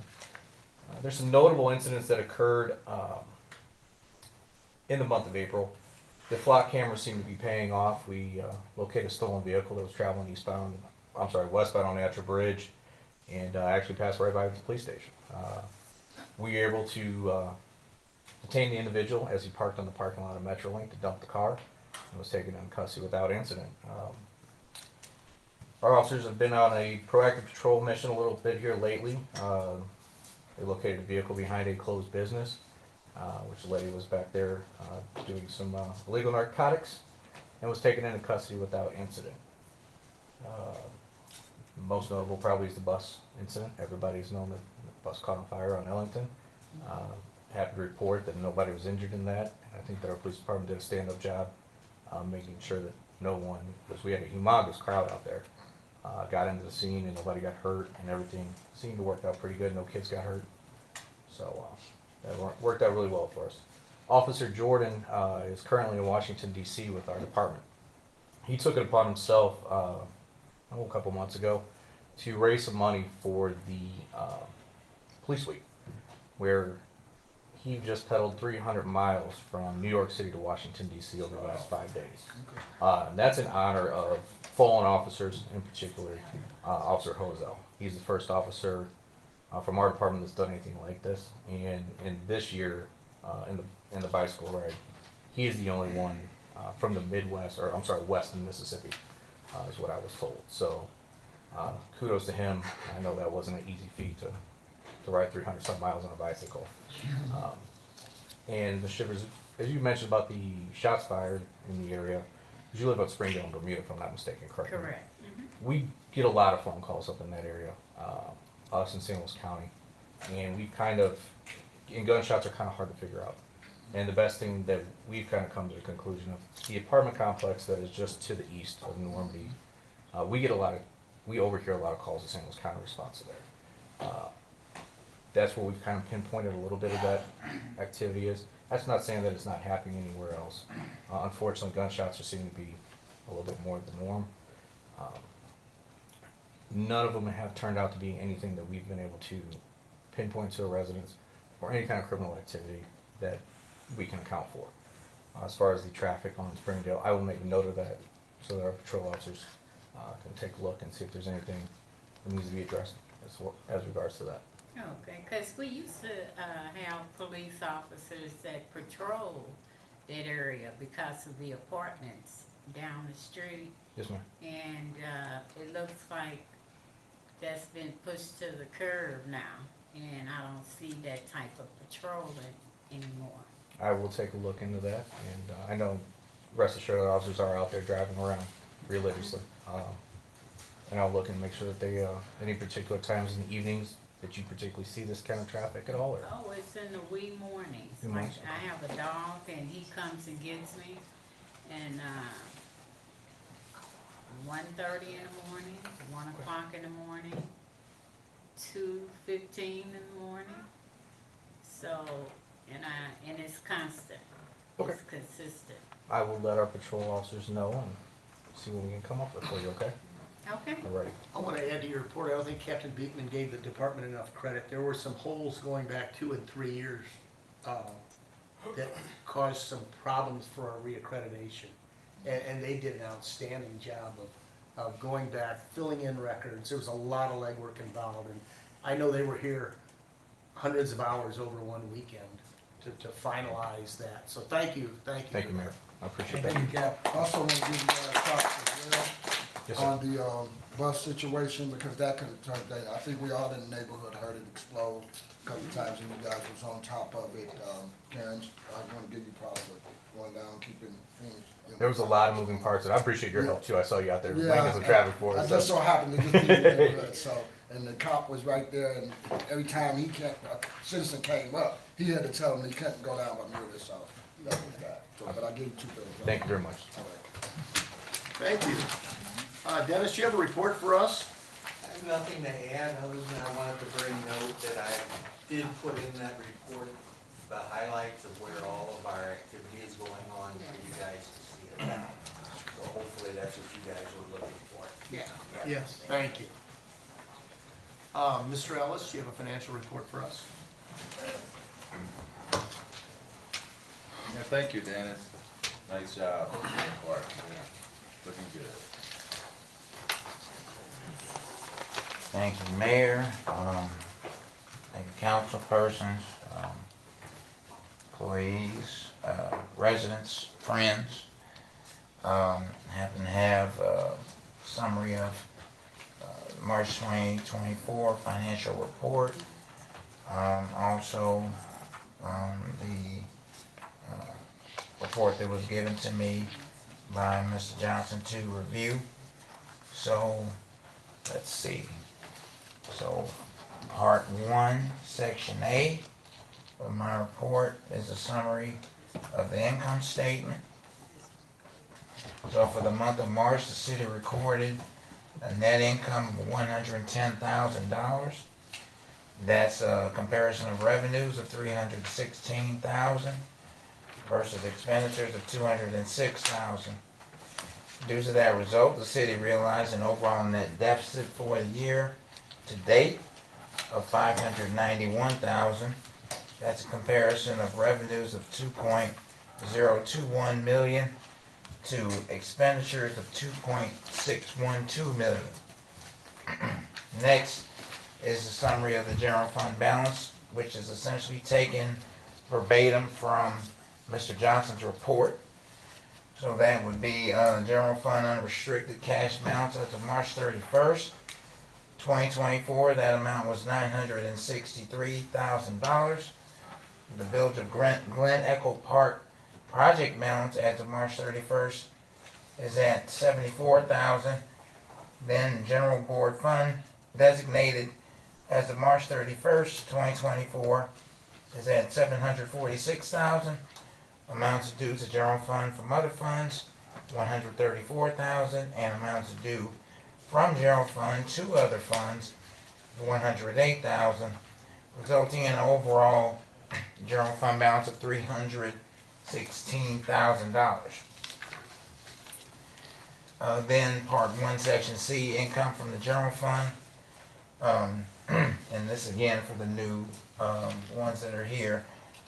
There's some notable incidents that occurred in the month of April. The flock cameras seem to be paying off. We located a stolen vehicle that was traveling westbound on Atcha Bridge, and actually passed right by the police station. We were able to detain the individual as he parked on the parking lot of Metrolink to dump the car, and was taken into custody without incident. Our officers have been on a proactive patrol mission a little bit here lately. They located a vehicle behind a closed business, which the lady was back there doing some illegal narcotics, and was taken into custody without incident. Most notable probably is the bus incident. Everybody's known that bus caught on fire on Ellington. Happy to report that nobody was injured in that. I think that our police department did a stand-up job, making sure that no one, because we had a humongous crowd out there, got into the scene and nobody got hurt, and everything seemed to work out pretty good. No kids got hurt. So that worked out really well for us. Officer Jordan is currently in Washington, D.C. with our department. He took it upon himself a couple months ago to raise some money for the police week, where he just pedaled 300 miles from New York City to Washington, D.C. over the last 5 days. That's in honor of fallen officers, in particular Officer Hosel. He's the first officer from our department that's done anything like this. And this year, in the bicycle ride, he is the only one from the Midwest, or I'm sorry, Western Mississippi, is what I was told. So kudos to him. I know that wasn't an easy feat to ride 300 some miles on a bicycle. And the shivers, as you mentioned about the shots fired in the area, because you live up Springdale and Bermuda, if I'm not mistaken, correct? Correct. We get a lot of phone calls up in that area, us in St. Louis County, and we kind of, and gunshots are kind of hard to figure out. And the best thing that we've kind of come to the conclusion of, the apartment complex that is just to the east of Normandy, we overhear a lot of calls to St. Louis County response to there. That's where we've kind of pinpointed a little bit of that activity is. That's not saying that it's not happening anywhere else. Unfortunately, gunshots are seeming to be a little bit more the norm. None of them have turned out to be anything that we've been able to pinpoint to a residence or any kind of criminal activity that we can account for. As far as the traffic on Springdale, I will make a note of that so that our patrol officers can take a look and see if there's anything that needs to be addressed as regards to that. Okay, because we used to have police officers that patrol that area because of the apartments down the street. Yes, ma'am. And it looks like that's been pushed to the curb now, and I don't see that type of patrolling anymore. I will take a look into that, and I know, rest assured, the officers are out there driving around religiously. And I'll look and make sure that they, any particular times in the evenings, that you particularly see this kind of traffic at all? Or? Oh, it's in the wee mornings. In the Like, mornings? I have a dog, and he comes and gets me, and 1:30 in the morning, 1 o'clock in the morning, 2:15 in the morning. So, and it's constant. Okay. It's consistent. I will let our patrol officers know and see what we can come up with for you, okay? Okay. Alrighty. I want to add to your report, I don't think Captain Beekman gave the department enough credit. There were some holes going back 2 and 3 years that caused some problems for our reaccreditation. And they did an outstanding job of going back, filling in records. There was a lot of legwork involved, and I know they were here hundreds of hours over one weekend to finalize that. So thank you. Thank you, Mayor. I appreciate that. Thank you, Cap. Also want to give you guys props as well Yes, sir. on the bus situation, because that could have turned, I think we all in the neighborhood heard it explode a couple of times, and you guys was on top of it. Karen, I want to give you props for going down, keeping things. There was a lot of moving parts, and I appreciate your help too. I saw you out there Yeah, blanking some traffic for I us. just So. so happened to just be in the neighborhood, so, and the cop was right there, and every time a citizen came up, he had to tell him he couldn't go down Bermuda, so that was that. So, but I gave you 2 things. Thank you very much. All right. Thank you. Dennis, you have a report for us? I have nothing to add, other than I wanted to bring note that I did put in that report the highlights of where all of our activity is going on for you guys to see it now. So hopefully that's what you guys were looking for. Yeah. Yes. Thank you. Mr. Ellis, do you have a financial report for us? Yeah, thank you, Dennis. Nice job. Mark. Looking good. Thank you, Mayor, thank you, council persons, employees, residents, friends. Happen to have a summary of March 2024 financial report. Also, the report that was given to me by Mr. Johnson to review. So, let's see. So, Part 1, Section A of my report is a summary of the income statement. So for the month of March, the city recorded a net income of $110,000. That's a comparison of revenues of $316,000 versus expenditures of $206,000. Due to that result, the city realized an overall net deficit for the year to date of $591,000. That's a comparison of revenues of $2.021 million to expenditures of $2.612 million. Next is a summary of the general fund balance, which is essentially taken verbatim from Mr. Johnson's report. So that would be general fund unrestricted cash balance as of March 31st, 2024. That amount was $963,000. The Village of Glen Echo Park project balance as of March 31st is at $74,000. Then general board fund designated as of March 31st, 2024 is at $746,000. Amounts due to general fund from other funds, $134,000, and amounts due from general fund to other funds, $108,000, resulting in an overall general fund balance of $316,000. Then Part 1, Section C, income from the general fund. And this again for the new ones that are here,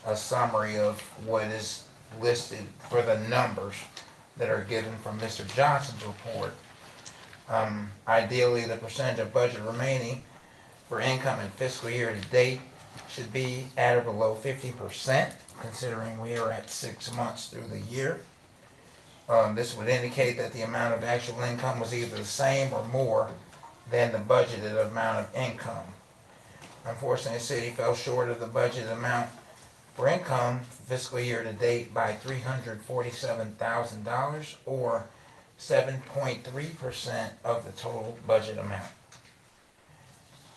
a summary of what is listed for the numbers that are given from Mr. Johnson's report. Ideally, the percentage of budget remaining for income in fiscal year to date should be at or below 50%, considering we are at 6 months through the year. This would indicate that the amount of actual income was either the same or more than the budgeted amount of income. Unfortunately, the city fell short of the budgeted amount for income fiscal year to date by $347,000, or 7.3% of the total budget amount.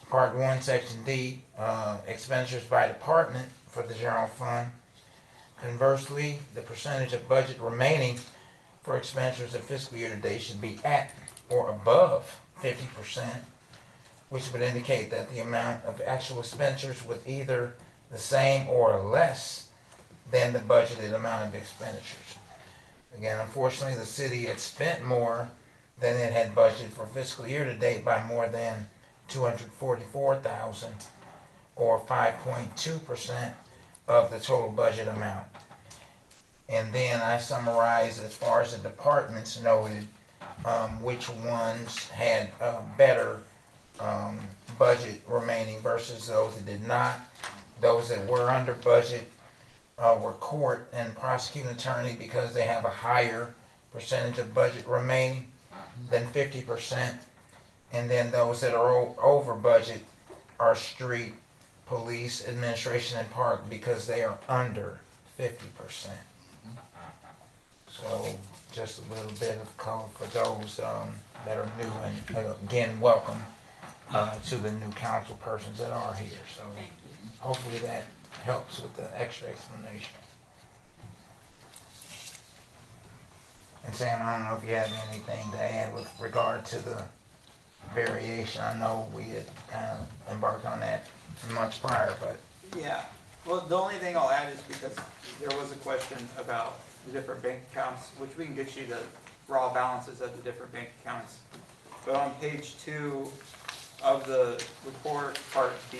Part 1, Section D, expenditures by department for the general fund. Conversely, the percentage of budget remaining for expenditures in fiscal year to date should be at or above 50%, which would indicate that the amount of actual expenditures was either the same or less than the budgeted amount of expenditures. Again, unfortunately, the city had spent more than it had budgeted for fiscal year to date by more than $244,000, or 5.2% of the total budget amount. And then I summarized as far as the departments noted, which ones had better budget remaining versus those that did not. Those that were under budget were court and prosecuting attorney, because they have a higher percentage of budget remaining than 50%. And then those that are over budget are street, police, administration, and park, because they are under 50%. So just a little bit of color for those that are new, and again, welcome to the new council persons that are here. So hopefully that helps with the extra explanation. And Sam, I don't know if you have anything to add with regard to the variation. I know we had kind of embarked on that months prior, but. Yeah, well, the only thing I'll add is because there was a question about the different bank accounts, which we can get you the raw balances of the different bank accounts. But on page 2 of the report, part B,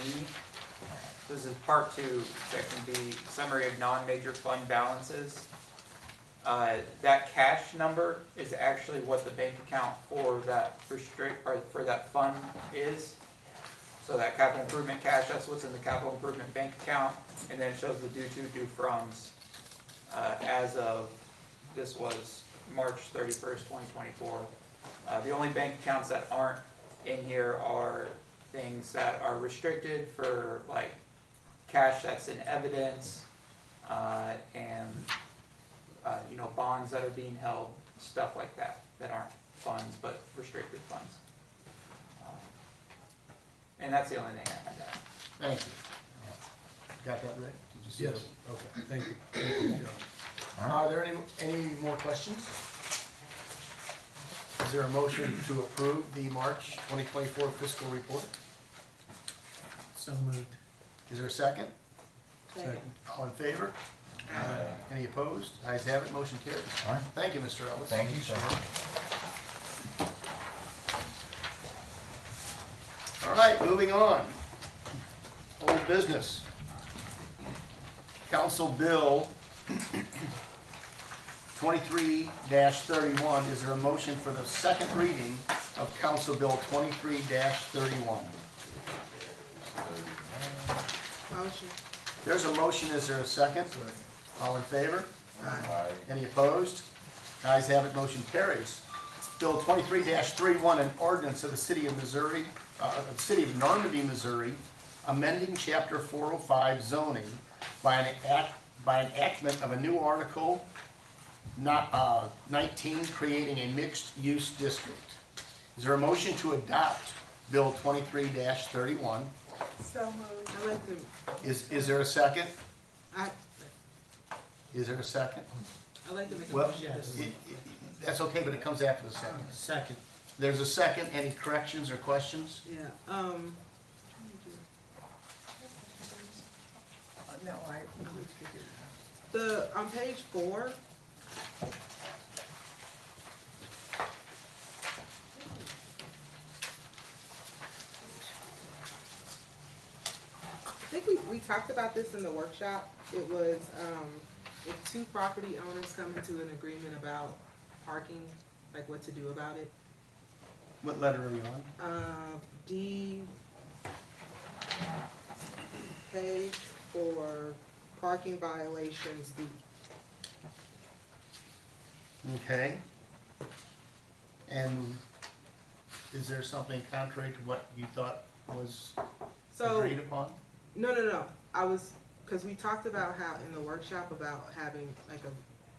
this is part 2, section B, summary of non-major fund balances. That cash number is actually what the bank account for that for that fund is. So that capital improvement cash, that's what's in the capital improvement bank account, and then it shows the due to, due froms as of, this was March 31st, 2024. The only bank accounts that aren't in here are things that are restricted for like cash that's in evidence, and you know, bonds that are being held, stuff like that, that aren't funds but restricted funds. And that's the only thing I had. Thank you. Got that, Rick? Did you see Yes. it? Okay, thank you. Thank you, Joe. Are there any more questions? Is there a motion to approve the March 2024 fiscal report? So moved. Is there a second? Second. All in favor? Any opposed? Ayes have it, motion carries. All right. Thank you, Mr. Ellis. Thank you, sir. All right, moving on. Old business. Council Bill 23-31. Is there a motion for the second reading of Council Bill 23-31? Motion. There's a motion, is there a second? All in favor? Aye. Any opposed? Ayes have it, motion carries. Bill 23-31, an ordinance of the City of Missouri, of the City of Normandy, Missouri, amending Chapter 405 zoning by an enactment of a new Article 19, creating a mixed-use district. Is there a motion to adopt Bill 23-31? So moved. I like to, Is there a second? I, Is there a second? I like to make a Well, motion. that's okay, but it comes after the second. Second. There's a second. Any corrections or questions? Yeah, No, on page 4, I think we talked about this in the workshop. It was, if two property owners come into an agreement about parking, like what to do about it. What letter are you on? D, page 4, parking violations, D. Okay. And is there something contrary to what you thought was So, agreed upon? no, I was, because we talked about how in the workshop about having like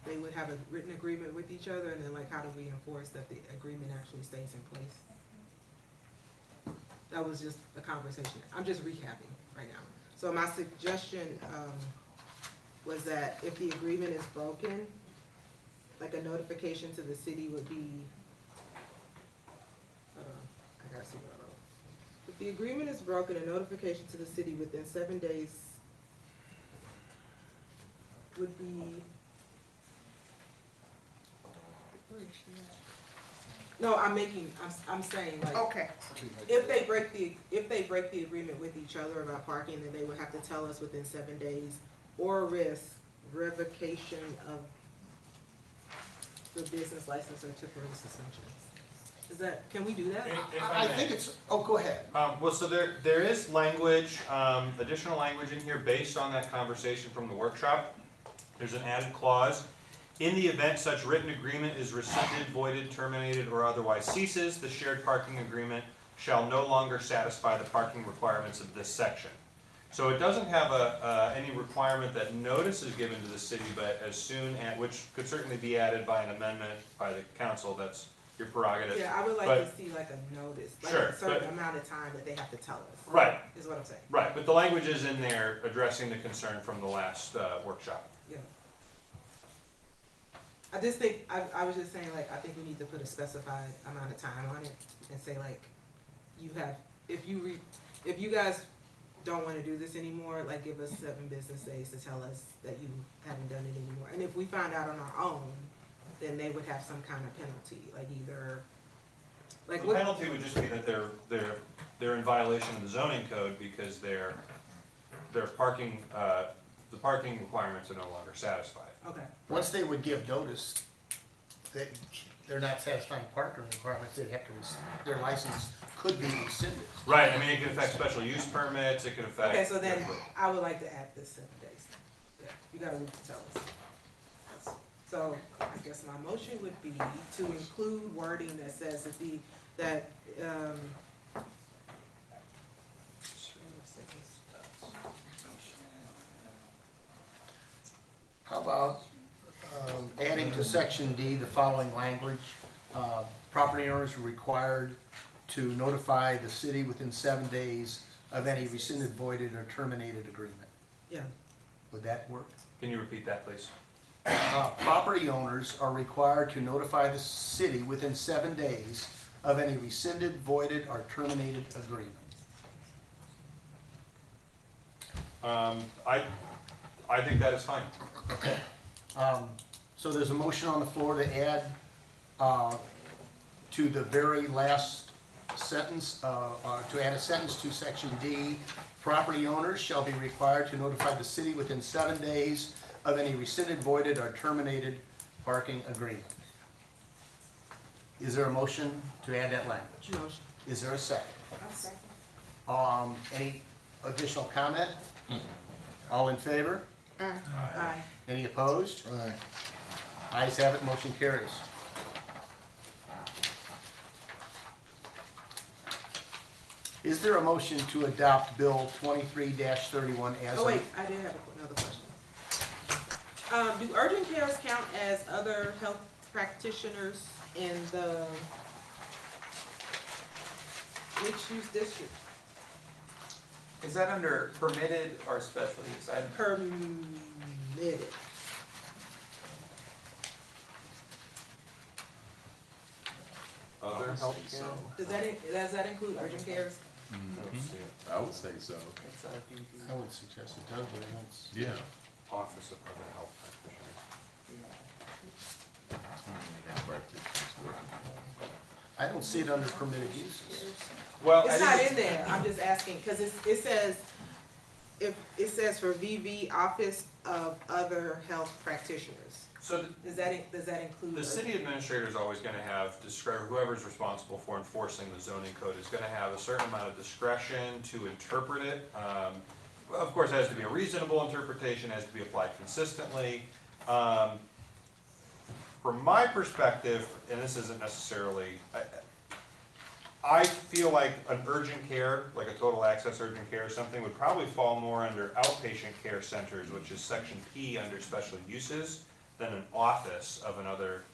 they would have a written agreement with each other, and then like how do we enforce that the agreement actually stays in place? That was just a conversation. I'm just recapping right now. So my suggestion, was that if the agreement is broken, like a notification to the city would be, I gotta see what I wrote. If the agreement is broken, a notification to the city within 7 days would be. No, I'm saying like. Okay. If they break the agreement with each other about parking, then they would have to tell us within 7 days, or risk revocation of the business license or temporary suspension. Can we do that? I think it's, oh, go ahead. Well, so there is language, additional language in here based on that conversation from the workshop. There's an added clause. In the event such written agreement is rescinded, voided, terminated, or otherwise ceases, the shared parking agreement shall no longer satisfy the parking requirements of this section. So it doesn't have any requirement that notice is given to the city, but as soon as, which could certainly be added by an amendment by the council, that's your prerogative. Yeah, I would like to see like a notice, like Sure, a certain amount of time that they have to tell us. Right. Is what I'm saying. Right, but the language is in there addressing the concern from the last workshop. Yeah. I just think, I was just saying, like, I think we need to put a specified amount of time on it and say, like, you have, if you guys don't wanna do this anymore, like, give us 7 business days to tell us that you haven't done it anymore. And if we find out on our own, then they would have some kind of penalty, like either, like The what? penalty would just be that they're in violation of the zoning code because their parking, the parking requirements are no longer satisfied. Okay. Once they would give notice that they're not satisfying parking requirements, they'd have to, their license could be rescinded. Right, I mean, it could affect special use permits, it could affect. Okay, so then I would like to add this 7 days. Yeah, you got a week to tell us. So I guess my motion would be to include wording that says that How about adding to section D the following language? Property owners are required to notify the city within 7 days of any rescinded, voided, or terminated agreement. Yeah. Would that work? Can you repeat that, please? Property owners are required to notify the city within 7 days of any rescinded, voided, or terminated agreement. I think that is fine. Okay. So there's a motion on the floor to add to the very last sentence, to add a sentence to section D. Property owners shall be required to notify the city within 7 days of any rescinded, voided, or terminated parking agreement. Is there a motion to add that language? Motion. Is there a second? I'll second. Any additional comment? All in favor? Aye. Any opposed? Right. Ayes have it, motion carries. Is there a motion to adopt Bill 23-31 as? Oh, wait, I did have another question. Do urgent cares count as other health practitioners in the mixed-use district? Is that under permitted or special use? Permitted. Other health care? Does that include urgent cares? I would say so. I would suggest it does, but it's. Yeah. Office of Other Health Practitioners. I don't see it under permitted uses. Well, It's not in there, I'm just asking, cause it says, if, it says for VV, Office of Other Health Practitioners. So Does that include? the city administrator is always gonna have discretion, whoever's responsible for enforcing the zoning code is gonna have a certain amount of discretion to interpret it. Of course, it has to be a reasonable interpretation, has to be applied consistently. From my perspective, and this isn't necessarily, I feel like an urgent care, like a total access urgent care or something, would probably fall more under outpatient care centers, which is section P under special uses, than an office of an other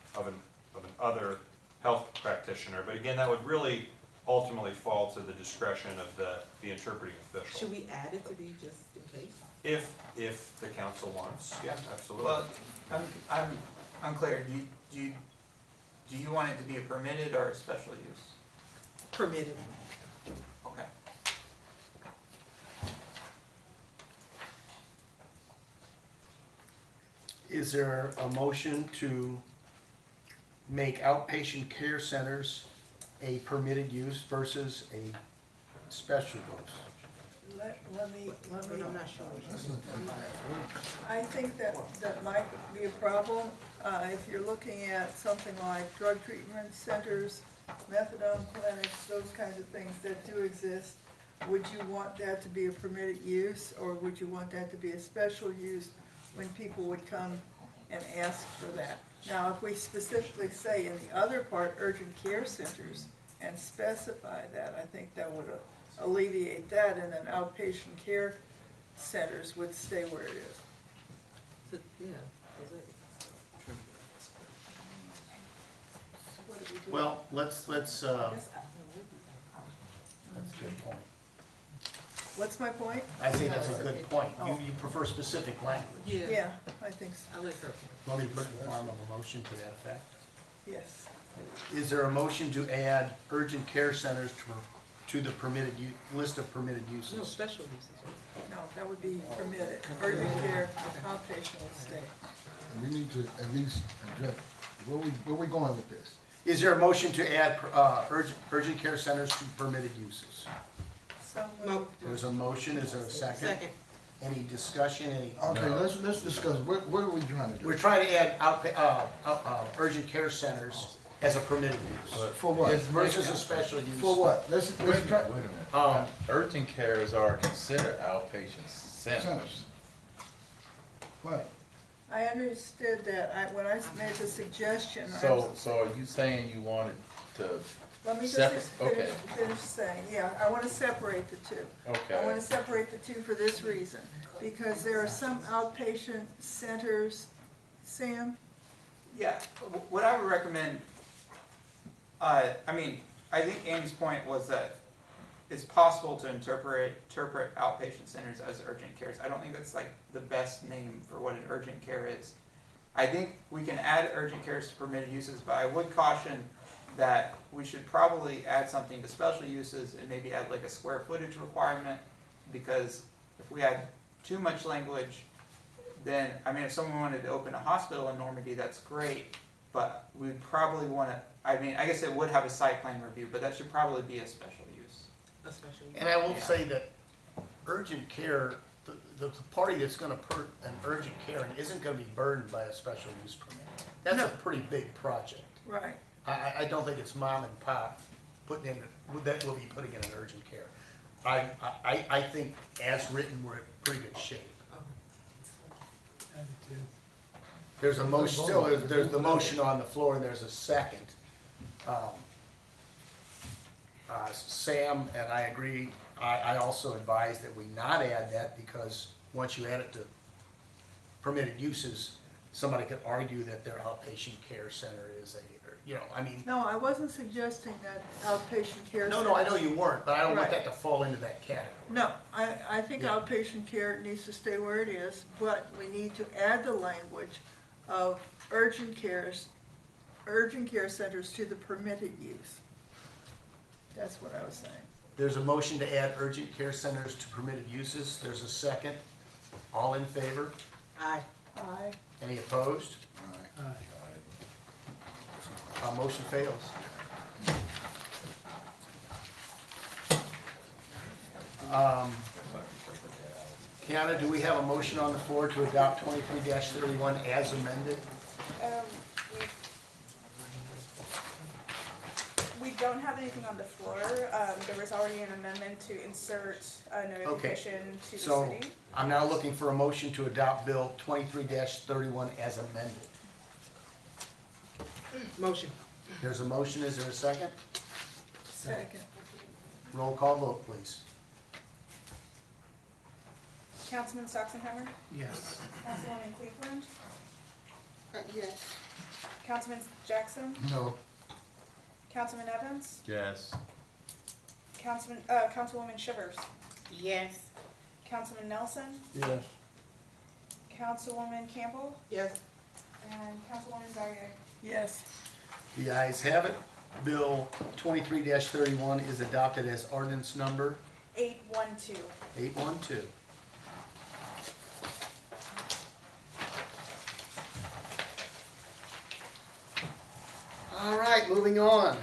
health practitioner. But again, that would really ultimately fall to the discretion of the interpreting official. Should we add it to be just in case? If the council wants, yeah, absolutely. Well, I'm unclear. Do you want it to be a permitted or a special use? Permitted. Okay. Is there a motion to make outpatient care centers a permitted use versus a special use? Let me, I'm not sure. I think that might be a problem, if you're looking at something like drug treatment centers, methadone clinics, those kinds of things that do exist. Would you want that to be a permitted use, or would you want that to be a special use when people would come and ask for that? Now, if we specifically say in the other part, urgent care centers, and specify that, I think that would alleviate that, and then outpatient care centers would stay where it is. Yeah. Well, that's a good point. What's my point? I think that's a good point. You prefer specific language. Yeah, I think so, I like her. Want me to put in the form of a motion to that effect? yes. Is there a motion to add urgent care centers to the permitted, list of permitted No, uses? special uses. No, that would be permitted, urgent care, outpatient will stay. We need to at least address, where we going with this? Is there a motion to add urgent care centers to permitted uses? So, No. There's a motion, is there a second? Second. Any discussion, any? Okay, let's discuss, what are we trying to do? We're trying to add urgent care centers as a permitted use. For what? Versus a special use. For what? Let's try. Wait a minute. Urgent cares are considered outpatient centers. Centers. Right. I understood that, when I made the suggestion, So are you saying you wanted to, let me just separate- okay. finish saying, yeah, I wanna separate the two. I okay, wanna separate the two for this reason, because there are some outpatient centers, Sam, Yeah, what I would recommend, I mean, I think Amy's point was that it's possible to interpret outpatient centers as urgent cares. I don't think that's like the best name for what an urgent care is. I think we can add urgent cares to permitted uses, but I would caution that we should probably add something to special uses and maybe add like a square footage requirement, because if we add too much language, then, I mean, if someone wanted to open a hospital in Normandy, that's great, but we'd probably want to, I mean, I guess it would have a site plan review, but that should probably be a special use. And I will say that urgent care, the party that's gonna put an urgent care in isn't gonna be burdened by a special use permit. That's a pretty big project. Right. I don't think it's mom and pop putting in, that will be putting in an urgent care. I think as written, we're in pretty good shape. There's a motion, still, there's the motion on the floor and there's a second. Sam and I agree, I also advise that we not add that, because once you add it to permitted uses, somebody could argue that their outpatient care center is I mean. No, I wasn't suggesting that outpatient care. No, I know centers- you weren't, but I don't want Right. that to fall into that category. No, I think Yeah. outpatient care needs to stay where it is, but we need to add the language of urgent care centers to the permitted use. That's what I was saying. There's a motion to add urgent care centers to permitted uses. There's a second. All in favor? Aye. Any opposed? Motion fails. Kiana, do we have a motion on the floor to adopt 23-31 as amended? We don't have anything on the floor. There was already an amendment to insert a notification to the So city. I'm now looking for a motion to adopt Bill 23-31 as amended. Motion. There's a motion. Is there a second? Second. Roll call vote, please. Councilman Stocksenheimer, Yes. Councilwoman Cleveland, Yes. Councilman Jackson, No. Councilman Evans, Yes. Councilwoman Shivers, Yes. Councilman Nelson, Yes. Councilwoman Campbell, Yes. and Councilwoman Zaire. Yes. The ayes have it. Bill 23-31 is adopted as ordinance number 812. 812. All right, moving on.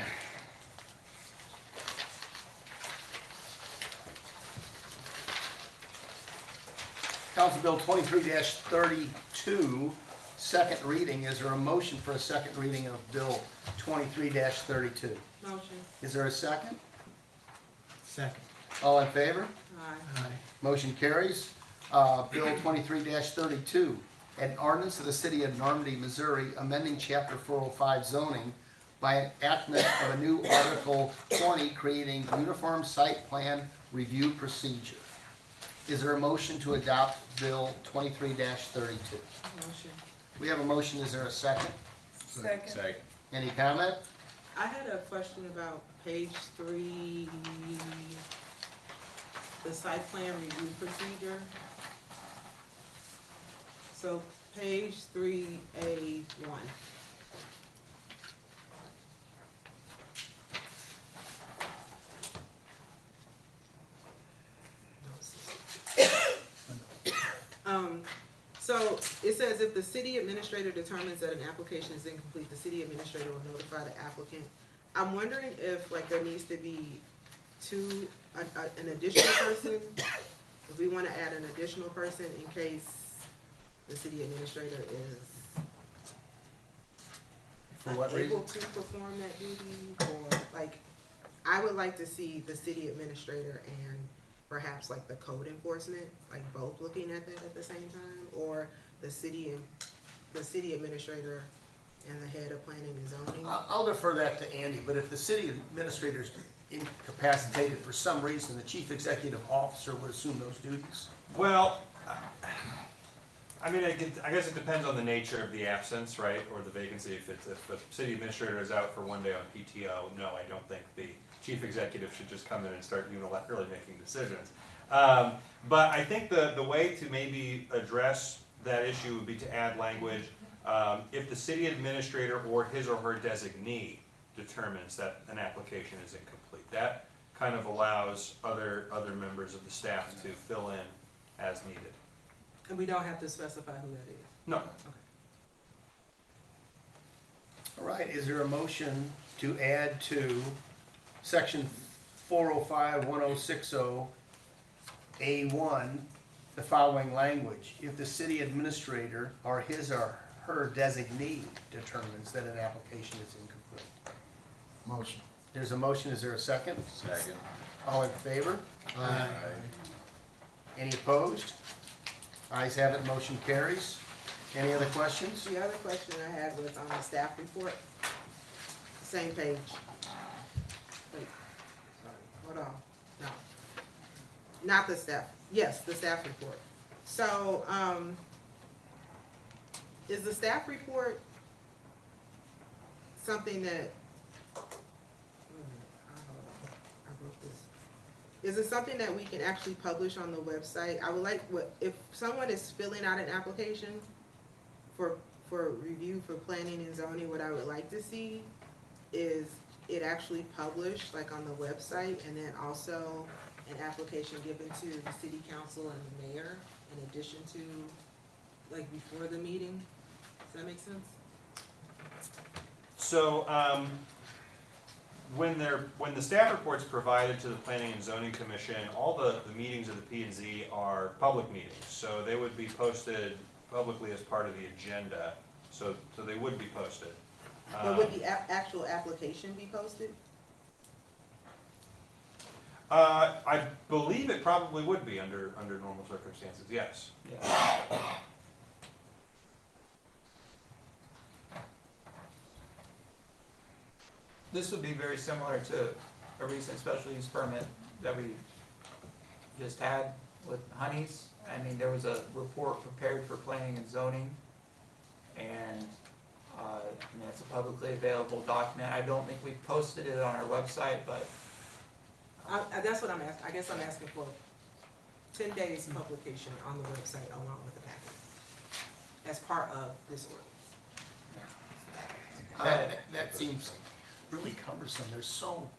Council Bill 23-32, second reading. Is there a motion for a second reading of Bill 23-32? Motion. Is there a second? Second. All in favor? Aye. Aye. Motion carries. Bill 23-32, an ordinance of the city of Normandy, Missouri, amending chapter 405 zoning by enactment of a new Article 20, creating uniform site plan review procedure. Is there a motion to adopt Bill 23-32? Motion. We have a motion. Is there a second? Second. Any comment? I had a question about page 3, the site plan review procedure. So page 3A1. So it says if the city administrator determines that an application is incomplete, the city administrator will notify the applicant. I'm wondering if like there needs to be an additional person, if we wanna add an additional person in case the city administrator is For what reason? unable to perform that duty, or like, I would like to see the city administrator and perhaps like the code enforcement, like both looking at that at the same time, or the city administrator and the head of planning and zoning. I'll defer that to Andy, but if the city administrator is incapacitated for some reason, the chief executive officer would assume those duties. Well, I mean, I guess it depends on the nature of the absence, right, or the vacancy. If the city administrator is out for one day on PTO, no, I don't think the chief executive should just come in and start unilaterally making decisions. But I think the way to maybe address that issue would be to add language, if the city administrator or his or her designee determines that an application is incomplete. That kind of allows other members of the staff to fill in as needed. And we don't have to specify who that is? No. All right, is there a motion to add to section 405-1060A1 the following language? If the city administrator or his or her designee determines that an application is incomplete. Motion. There's a motion, is there a second? Second. All in favor? Aye. Any opposed? Ayes have it, motion carries. Any other questions? The other question I had was on the staff report. Same page. Wait, sorry, hold on. No. Not the staff. Yes, the staff report. So, is the staff report something that, I wrote this. Is it something that we can actually publish on the website? I would like, if someone is filling out an application for review for planning and zoning, what I would like to see is it actually published like on the website, and then also an application given to the city council and the mayor in addition to, like, before the meeting. Does that make sense? So, when the staff report's provided to the Planning and Zoning Commission, all the meetings of the P&Z are public meetings. So they would be posted publicly as part of the agenda, so they would be posted. But would the actual application be posted? I believe it probably would be under normal circumstances, yes. Yeah. This would be very similar to a recent special use permit that we just had with Honey's. I mean, there was a report prepared for planning and zoning, and I mean, it's a publicly available document. I don't think we posted it on our website, but That's what I'm asking. I guess I'm asking for 10 days publication on the website along with the packet as part of this ordinance. That seems really cumbersome. There's so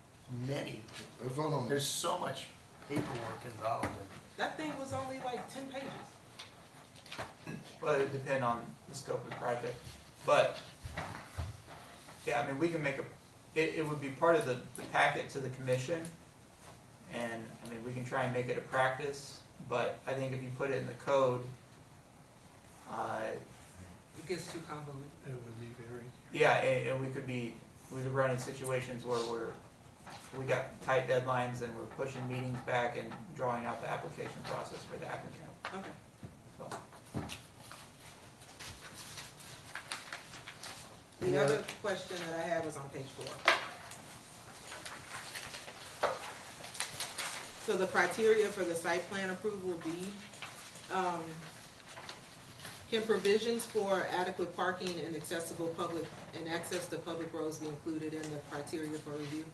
many. Let's vote on There's this. so much paperwork involved in That thing was only like 10 pages. well, it would depend on the scope of the project. But, yeah, I mean, we can make it would be part of the packet to the commission. And, I mean, we can try and make it a practice, but I think if you put it in the code, It gets too convoluted. It would be very. yeah, and we could run in situations where we got tight deadlines and we're pushing meetings back and drawing out the application process for the applicant. Okay. So, The other question that I had was on page 4. So the criteria for the site plan approval B, can provisions for adequate parking and accessible public and access to public roads be included in the criteria for review?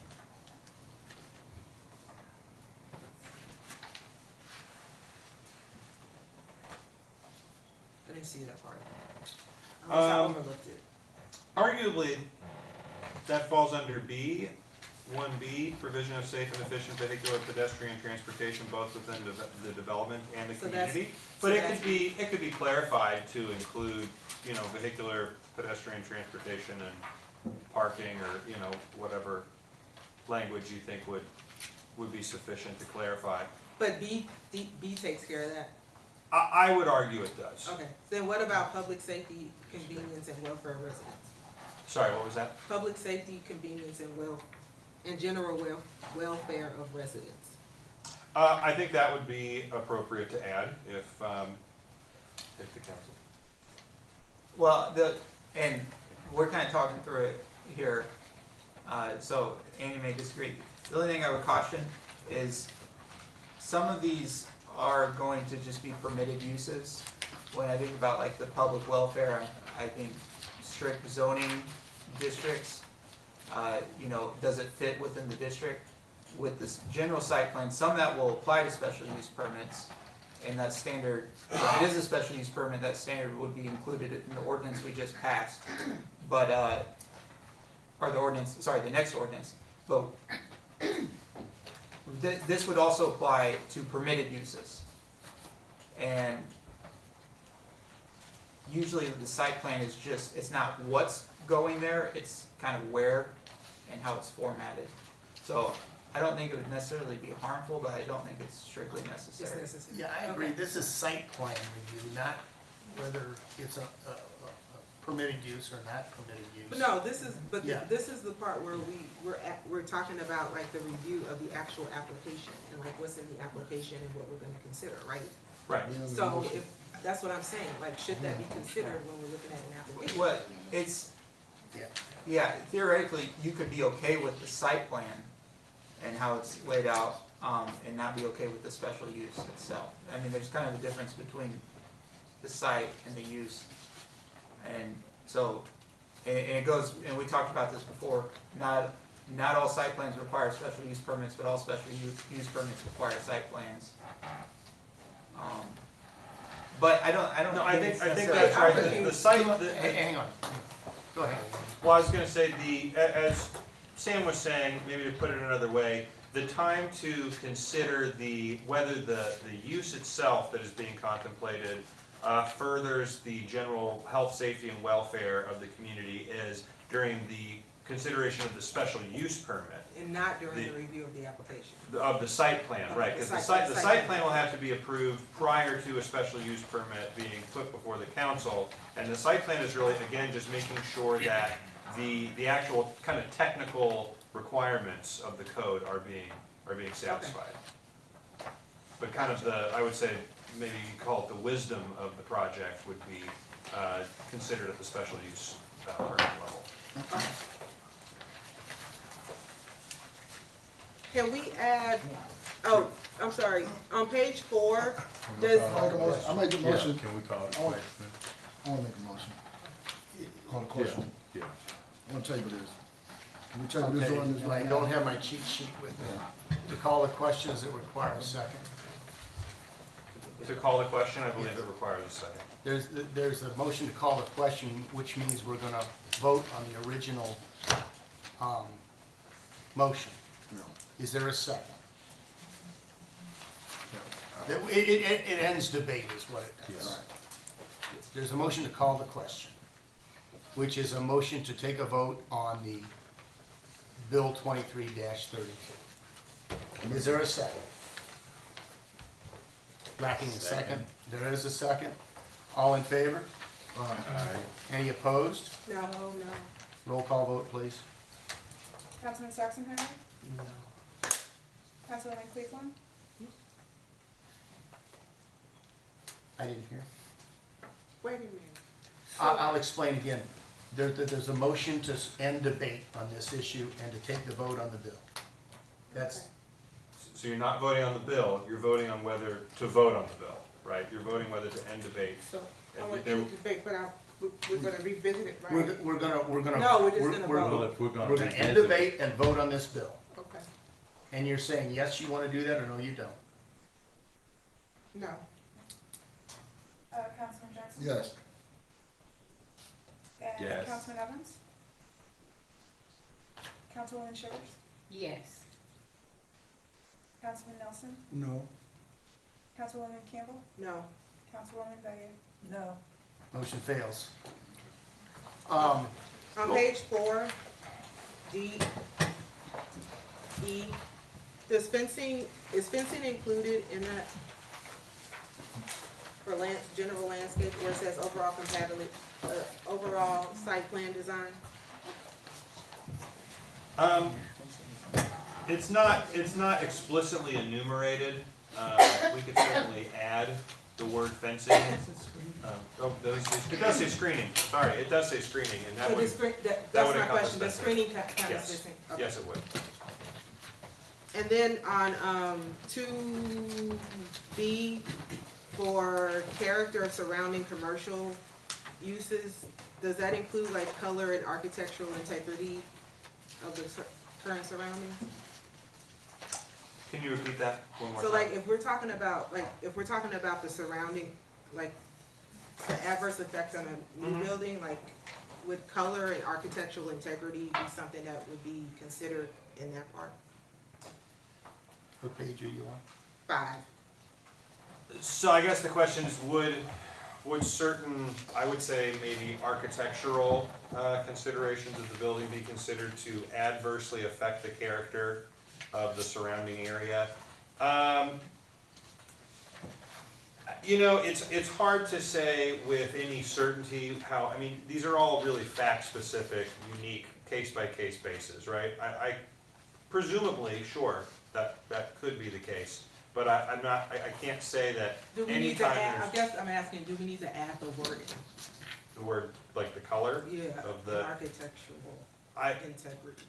I didn't see that part. Unless I overlooked it. Arguably, that falls under B, 1B, provision of safe and efficient vehicular pedestrian transportation both within the development and the So that's- community. so But it that's- could be clarified to include, vehicular pedestrian transportation and parking, or, whatever language you think would be sufficient to clarify. But B takes care of that. I would argue it does. Okay, then what about public safety, convenience, and welfare of residents? Sorry, what was that? Public safety, convenience, and general welfare of residents. I think that would be appropriate to add if the council. well, and we're kind of talking through it here, so Andy may disagree. The only thing I would caution is some of these are going to just be permitted uses. when I think about like the public welfare, I think strict zoning districts, you know, does it fit within the district? With this general site plan, some that will apply to special use permits, and that standard, if it is a special use permit, that standard would be included in the ordinance we just passed. But, or the ordinance, sorry, the next ordinance, but this would also apply to permitted uses. And usually the site plan is just, it's not what's going there, it's kind of where and how it's formatted. So I don't think it would necessarily be harmful, but I don't think it's strictly necessary. Yeah, I agree, this is site plan review, not whether it's a permitted use or not permitted use. But no, this is, but Yeah. this is the part where we're talking about like the review of the actual application and like what's in the application and what we're gonna consider, right? Right. So if, that's what I'm saying, like, should that be considered when we're looking at an application? What, it's, Yeah. yeah, theoretically, you could be okay with the site plan and how it's laid out, and not be okay with the special use itself. I mean, there's kind of a difference between the site and the use. And so, and it goes, and we talked about this before, not all site plans require special use permits, but all special use permits require site plans. But I don't. No, I think it's that's right, necessarily- the site, Hang on, go ahead. well, I was gonna say, as Sam was saying, maybe to put it another way, the time to consider whether the use itself that is being contemplated furthers the general health, safety, and welfare of the community is during the consideration of the special use permit. And not during the review of the application. Of the site plan, right, because the site plan will have to be approved prior to a special use permit being put before the council. And the site plan is really, again, just making sure that the actual kind of technical requirements of the code are being satisfied. But kind of I would say, maybe you could call it the wisdom of the project would be considered at the special use permit level. Can we add, oh, I'm sorry, on page 4, does, I make a motion. Can we call it a I wanna- question? I wanna make a motion. Call the question. Yeah. I wanna table this. Can we table this Okay, ordinance and I right don't now? have my cheat sheet with me. To call the questions that require a second. To call the question, I believe it requires a second. There's a motion to call the question, which means we're gonna vote on the original, motion. No. Is there a second? It ends debate is what it does. There's a motion to call the question, which is a motion to take a vote on the Bill 23-32. Is there a second? Lacking a second. There is a second. All in favor? Any opposed? no. Roll call vote, please. Councilman Saxon Henry, No. Councilwoman Cleveland, I didn't hear. Wait a minute. I'll explain again. There's a motion to end debate on this issue and to take the vote on the bill. That's, So you're not voting on the bill, you're voting on whether to vote on the bill, right? You're voting whether to end debate. So, I And want there- to debate, but we're gonna revisit it, right? we're gonna. No, we're just gonna we're- vote. We're gonna We're gonna end revisit. debate and vote on this bill. Okay, And you're saying, yes, you wanna do that, or no, you don't? no. Councilman Jackson? Yes. And Yes. Councilman Evans? Councilwoman Shivers? Yes. Councilman Nelson? No. Councilwoman Campbell? No. Councilwoman Bayou? No. Motion fails. On page 4, D, E, is fencing included in that? For general landscape, where it says overall compatibility, overall site plan design? It's not explicitly enumerated. We could certainly add the word fencing. It does say screening, sorry, it does say screening, and that So would, that's that would my encompass question, does fencing. screening count as fencing? Okay. Yes, it would. And then on 2B, for character of surrounding commercial uses, does that include like color and architectural integrity of the current surroundings? Can you repeat that one more So time? like, if we're talking about the surrounding, like, the adverse effect on a new Mhm. building, like, would color and architectural integrity be something that would be considered in that part? What page are you on? 5. So I guess the question is, would certain, I would say maybe architectural considerations of the building be considered to adversely affect the character of the surrounding area? You know, it's hard to say with any certainty how, I mean, these are all really fact-specific, unique, case-by-case basis, right? I presumably, sure, that could be the case, but I'm not, I can't say that Do we need to anytime add, I there's guess I'm asking, do we need to add the wording? the word, like the color Yeah, of the, architectural I, integrity.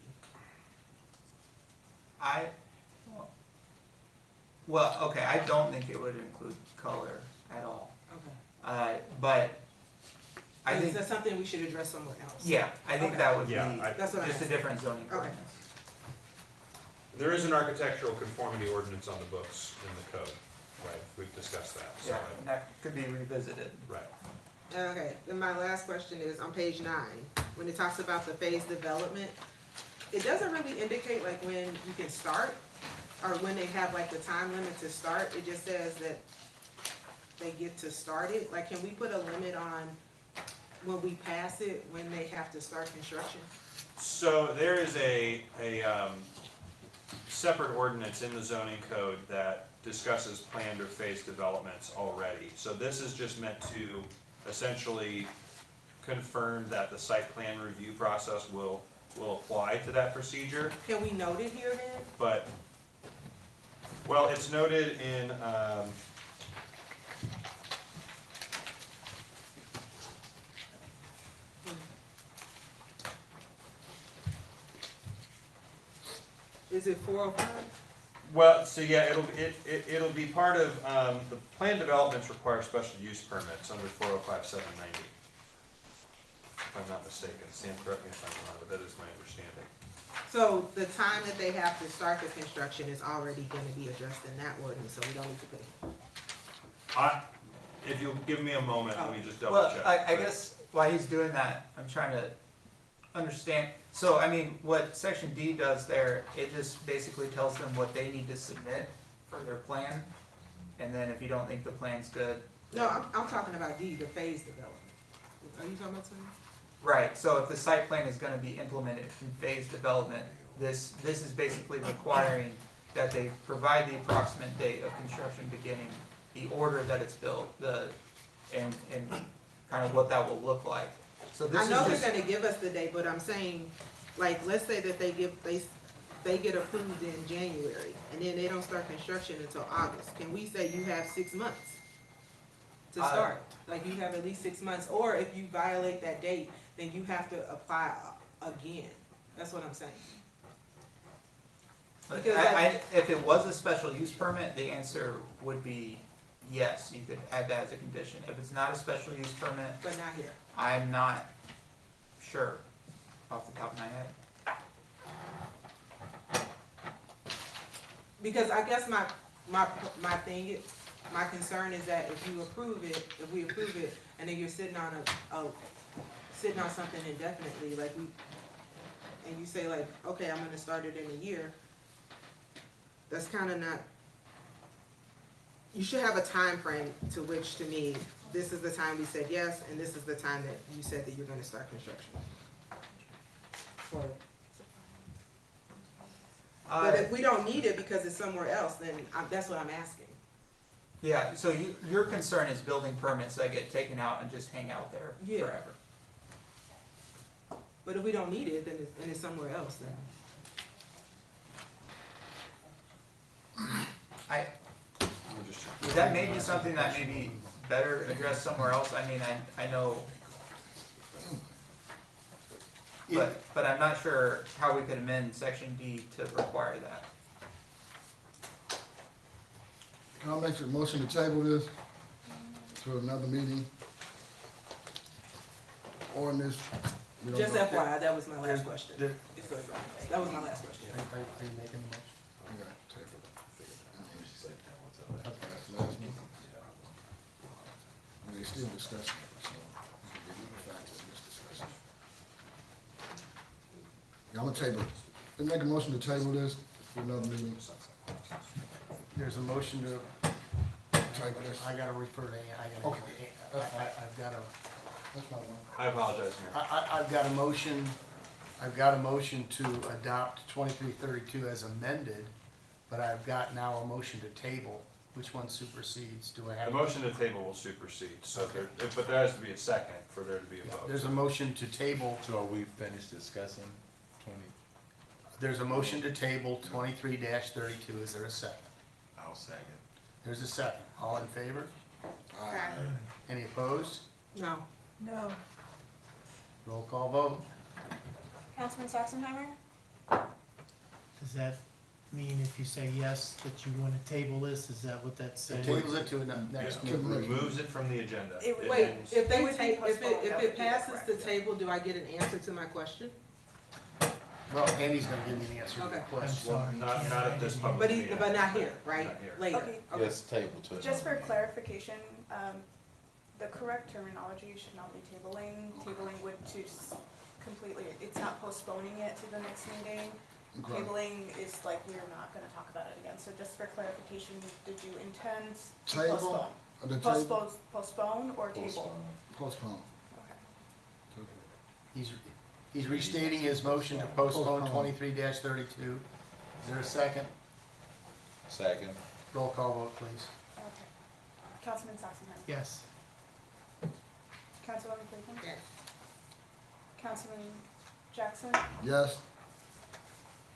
Well, okay, I don't think it would include color at all. Okay. But I Is think, that something we should address somewhere else? yeah, I think Okay. that would be Yeah, That's what I'm just a asking. different zoning Okay. ordinance. there is an architectural conformity ordinance on the books in the code, right? We've discussed that, so, Yeah, and that could be revisited. right. Okay, then my last question is on page 9, when it talks about the phased development, it doesn't really indicate like when you can start, or when they have like the time limit to start, it just says that they get to start it. Like, can we put a limit on when we pass it, when they have to start construction? So there is a separate ordinance in the zoning code that discusses planned or phased developments already. So this is just meant to essentially confirm that the site plan review process will apply to that procedure. Can we note it here then? But, well, it's noted in, Is it 405? well, so yeah, it'll be part of, the planned developments require special use permits under 405-790. If I'm not mistaken, Sam, correct me if I'm wrong, but that is my understanding. So the time that they have to start the construction is already gonna be addressed in that ordinance, so we don't need to put it. If you'll give me a moment, let me just double Well, check. I guess while he's doing that, I'm trying to understand. So, I mean, what section D does there, it just basically tells them what they need to submit for their plan. And then if you don't think the plan's good. No, I'm talking about D, the phase development. Are you talking about something? Right, so if the site plan is gonna be implemented in phased development, this is basically requiring that they provide the approximate date of construction beginning, the order that it's built, and kind of what that will look like. So this I is know just. they're gonna give us the date, but I'm saying, like, let's say that they get approved in January, and then they don't start construction until August. Can we say you have 6 months to start? Like, you have at least 6 months, or if you violate that date, then you have to apply again. That's what I'm saying. Because If it was a special use permit, the answer would be yes, you could add that as a condition. If it's not a special use permit, But not here. I'm not sure off the top of my head. Because I guess my thing is, my concern is that if we approve it, and then you're sitting on sitting on something indefinitely, like and you say like, okay, I'm gonna start it in a year, that's kinda not, you should have a time frame to which, to me, this is the time we said yes, and this is the time that you said that you're gonna start construction. But if we don't need it because it's somewhere else, then that's what I'm asking. Yeah, so your concern is building permits that get taken out and just hang out there Yeah. forever. But if we don't need it, then it's somewhere else, then. That may be something that may be better addressed somewhere else. I mean, I know. But I'm not sure how we could amend section D to require that. Can I make a motion to table this? to another meeting. Ordinance. we don't Just know. FYI, that was my last question. There- That was my last question. Are you making the motion? We got to table it. That's the last one. They still discussing it, so we can get the facts of this discussion. Yeah, I'm gonna table it. Let's make a motion to table this for another meeting. There's a motion to, Table this. I gotta refer to, Okay. I've got a, That's not one. I apologize, Mayor. I've got a motion to adopt 2332 as amended, but I've got now a motion to table. Which one supersedes? Do I have? The motion to table will supersede, so there, but there has to be a second for there to be a vote. There's a motion to table, So are we finished discussing 20? there's a motion to table 23-32. Is there a second? I'll second. There's a second. All in favor? Aye. Any opposed? No. No. Roll call vote. Councilman Sachsenheimer? Does that mean if you say yes, that you want to table this? Is that what that's saying? Tables it to the next Yeah. meeting. Removes it from the agenda. It would- Wait, ends- if they It would be take, if postponed. That would it be passes correct, the yeah. table, do I get an answer to my question? Well, Andy's gonna give me an answer to the Okay. question. Well, not at this public But meeting. but not here, right? Not here. Later. Okay. Yes, table to. Just for clarification, the correct terminology should not be tabling. Tabling would just completely, it's not postponing it to the next meeting. Okay. Tabling is like, we're not gonna talk about it again. So just for clarification, did you intend to Table, postpone? or the table, Postpone or table? postpone. Okay. He's restating his motion to postpone Postpone. 23-32. Is there a second? Second. Roll call vote, please. Okay. Councilman Sachsenheimer? Yes. Councilwoman Cleveland? Yes. Councilman Jackson? Yes,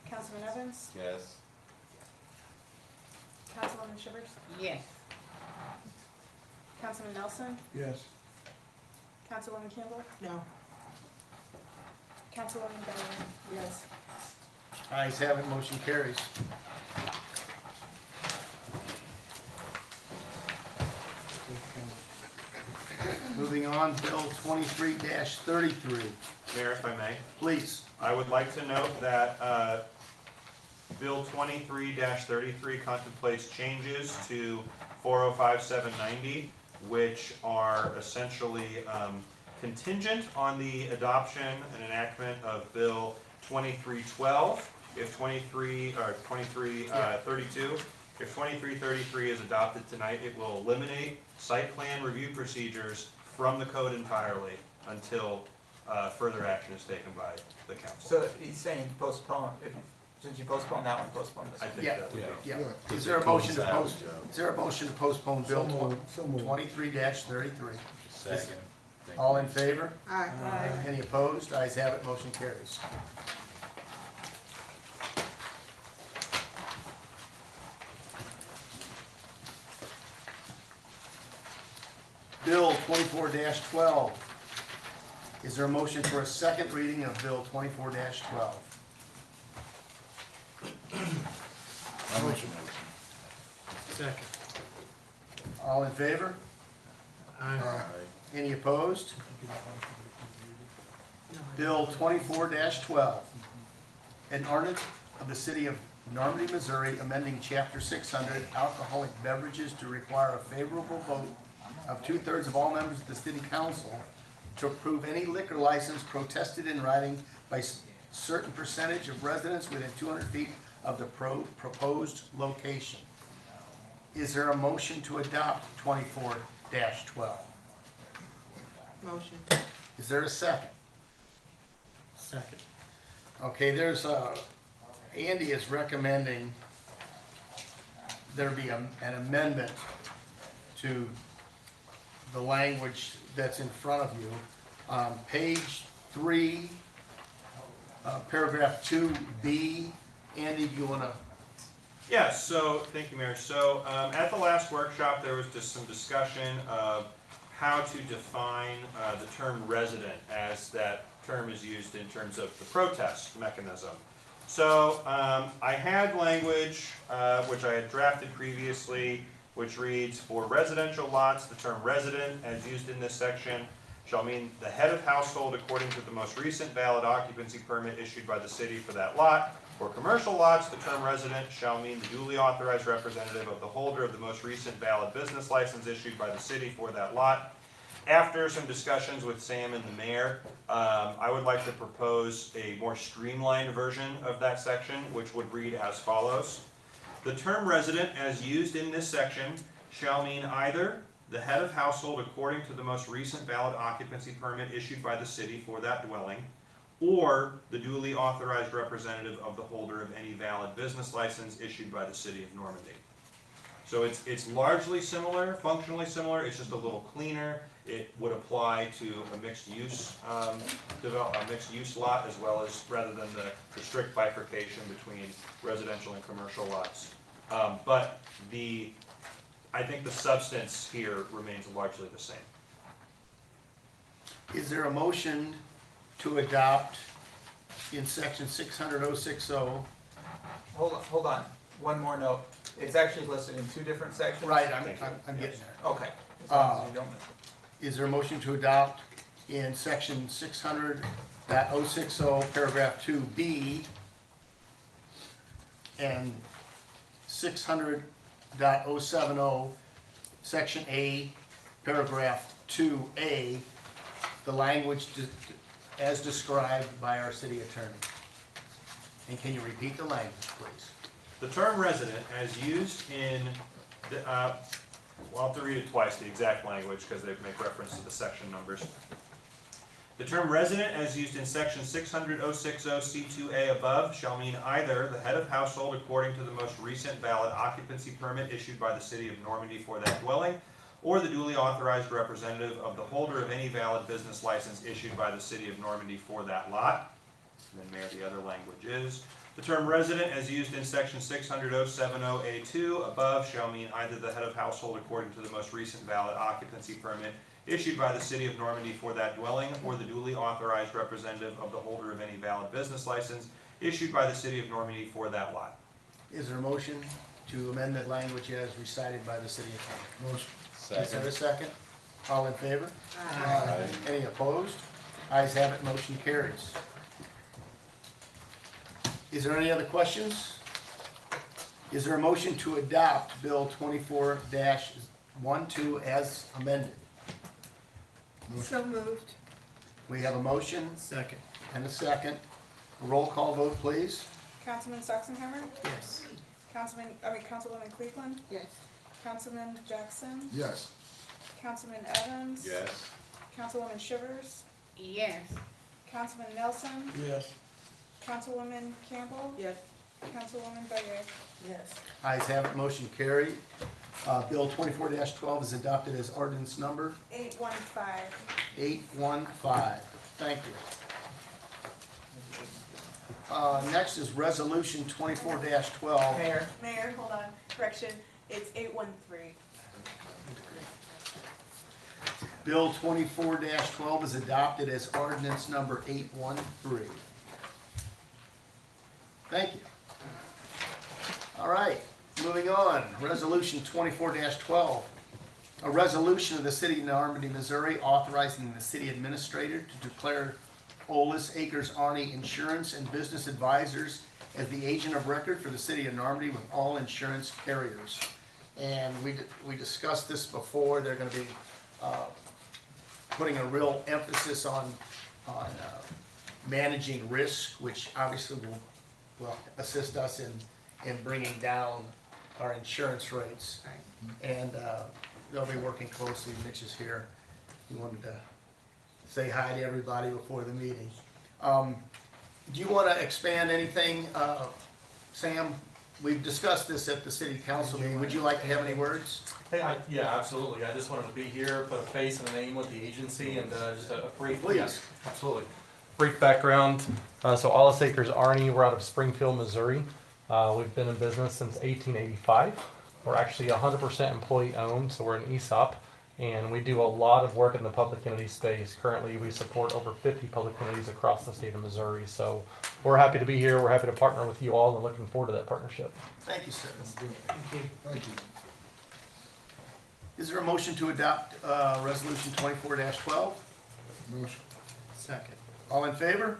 Councilman Evans? Yes. Councilwoman Shivers? Yes. Councilman Nelson? Yes. Councilwoman Campbell? No. Councilwoman Bellinger? Yes. Ayes have it, motion carries. Moving on, Bill 23-33. Mayor, if I may. Please. I would like to note that Bill 23-33 contemplates changes to 405790, which are essentially contingent on the adoption and enactment of Bill 2312. If 2332, if 2333 is adopted tonight, it will eliminate site plan review procedures from the code entirely until further action is taken by the council. So he's saying postpone, since you postponed that one, postpone this I one. think Yeah. that would be. Yeah. Yeah. Is there a motion to postpone Bill So moved. So moved. 23-33? Second. All in favor? Aye. Any opposed? Ayes have it, motion carries. Bill 24-12. Is there a motion for a second reading of Bill 24-12? Motion. Second. All in favor? Any opposed? Bill 24-12. An ordinance of the city of Normandy, Missouri, amending chapter 600 alcoholic beverages to require a favorable vote of 2/3 of all members of the city council to approve any liquor license protested in writing by certain percentage of residents within 200 feet of the proposed location. Is there a motion to adopt 24-12? Motion. Is there a second? Second. Okay, there's Andy is recommending there be an amendment to the language that's in front of you. Page 3, paragraph 2B. Andy, do you want to? Yes, so, thank you, Mayor. So, at the last workshop, there was just some discussion of how to define the term resident, as that term is used in terms of the protest mechanism. So, I had language, which I had drafted previously, which reads, for residential lots, the term resident, as used in this section, shall mean the head of household according to the most recent valid occupancy permit issued by the city for that lot. For commercial lots, the term resident shall mean the duly authorized representative of the holder of the most recent valid business license issued by the city for that lot. After some discussions with Sam and the mayor, I would like to propose a more streamlined version of that section, which would read as follows. The term resident, as used in this section, shall mean either the head of household according to the most recent valid occupancy permit issued by the city for that dwelling, or the duly authorized representative of the holder of any valid business license issued by the city of Normandy. So it's largely similar, functionally similar, it's just a little cleaner. It would apply to a mixed use lot, as well as, rather than the strict bifurcation between residential and commercial lots. But I think the substance here remains largely the same. Is there a motion to adopt in section 600-060? Hold on, one more note. It's actually listed in 2 different sections. Right, I'm getting there. Okay. As long as you don't- Is there a motion to adopt in section 600.060, paragraph 2B, and 600.070, section A, paragraph 2A, the language as described by our city attorney? And can you repeat the language, please? The term resident, as used in the, I'll have to read it twice, the exact language, because they make reference to the section numbers. The term resident, as used in section 600.060 C2A above, shall mean either the head of household according to the most recent valid occupancy permit issued by the city of Normandy for that dwelling, or the duly authorized representative of the holder of any valid business license issued by the city of Normandy for that lot. And then Mayor, the other language is, the term resident, as used in section 600.070A2 above, shall mean either the head of household according to the most recent valid occupancy permit issued by the city of Normandy for that dwelling, or the duly authorized representative of the holder of any valid business license issued by the city of Normandy for that lot. Is there a motion to amend that language as recited by the city attorney? Motion. Is there a second? All in favor? Aye. Any opposed? Ayes have it, motion carries. Is there any other questions? Is there a motion to adopt Bill 24-12 as amended? So moved. We have a motion. Second. And a second. A roll call vote, please. Councilman Sachsenheimer? Yes. Councilwoman Cleveland? Yes. Councilman Jackson? Yes. Councilman Evans? Yes. Councilwoman Shivers? Yes. Councilman Nelson? Yes. Councilwoman Campbell? Yes. Councilwoman Bayer? Yes. Ayes have it, motion carried. Bill 24-12 is adopted as ordinance number 815. 815. Thank you. Next is resolution 24-12. Mayor. Mayor, hold on, correction, it's 813. Bill 24-12 is adopted as ordinance number 813. Thank you. All right, moving on. Resolution 24-12. A resolution of the city of Normandy, Missouri, authorizing the city administrator to declare Olis Acres Arnie Insurance and Business Advisors as the agent of record for the city of Normandy with all insurance carriers. And we discussed this before. They're going to be putting a real emphasis on managing risk, which obviously will assist us in bringing down our insurance rates. And they'll be working closely. Mitch is here. He wanted to say hi to everybody before the meeting. Do you want to expand anything, Sam? We've discussed this at the city council meeting. Would you like to have any words? Hey, yeah, absolutely. I just wanted to be here, put a face and a name with the agency, and just a brief. Please. Yeah, absolutely. Brief background. So Olis Acres Arnie, we're out of Springfield, Missouri. We've been in business since 1885. We're actually 100% employee owned, so we're an ESOP, and we do a lot of work in the public entity space. Currently, we support over 50 public entities across the state of Missouri. So we're happy to be here. We're happy to partner with you all, and looking forward to that partnership. Thank you, sir. Thank you. Is there a motion to adopt Resolution 24-12? Motion. Second. All in favor?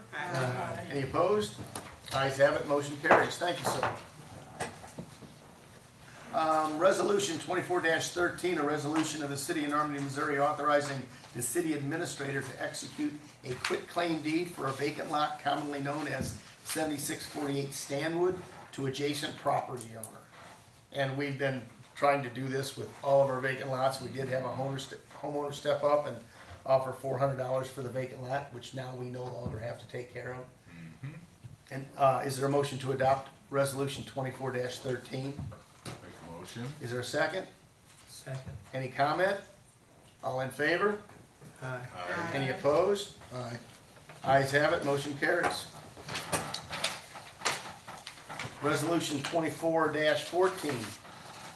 Any opposed? Ayes have it, motion carries. Thank you, sir. Resolution 24-13, a resolution of the City of Normandy, Missouri authorizing the city administrator to execute a quitclaim deed for a vacant lot commonly known as 7648 Stanwood to adjacent property owner. And we've been trying to do this with all of our vacant lots. We did have a homeowner step up and offer $400 for the vacant lot, which now we no longer have to take care of. And is there a motion to adopt Resolution 24-13? Make a motion. Is there a second? Second. Any comment? All in favor? Aye. Any opposed? Aye. Ayes have it, motion carries. Resolution 24-14,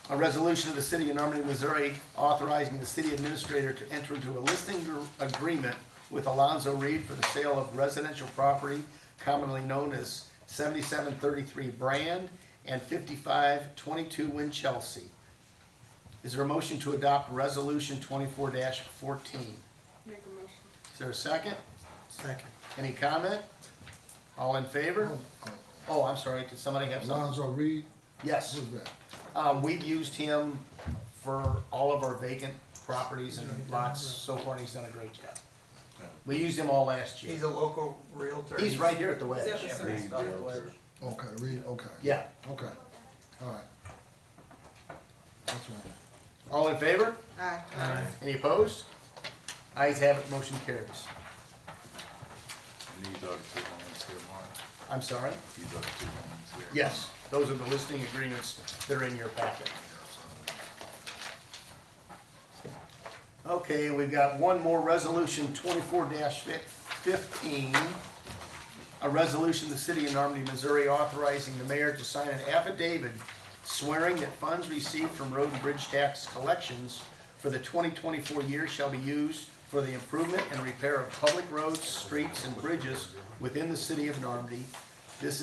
a resolution of the City of Normandy, Missouri authorizing the city administrator to enter into a listing agreement with Alonzo Reed for the sale of residential property commonly known as 7733 Brand and 5522 Winchelsea. Is there a motion to adopt Resolution 24-14? Make a motion. Is there a second? Second. Any comment? All in favor? Oh, I'm sorry, did somebody have something? Alonzo Reed, Yes. who's that? We've used him for all of our vacant properties and lots so far, and he's done a great job. We used him all last year. He's a local realtor. He's right here at the wedge. Yeah, Reed Realtor. Okay, Reed, okay. Yeah. Okay, all right. That's right. All in favor? Aye. Any opposed? Ayes have it, motion carries. And these are the two ones here, Mark. I'm sorry? These are the two ones here. Yes, those are the listing agreements that are in your packet. Okay, we've got one more resolution, 24-15. A resolution of the City of Normandy, Missouri authorizing the mayor to sign an affidavit swearing that funds received from road and bridge tax collections for the 2024 year shall be used for the improvement and repair of public roads, streets, and bridges within the City of Normandy. This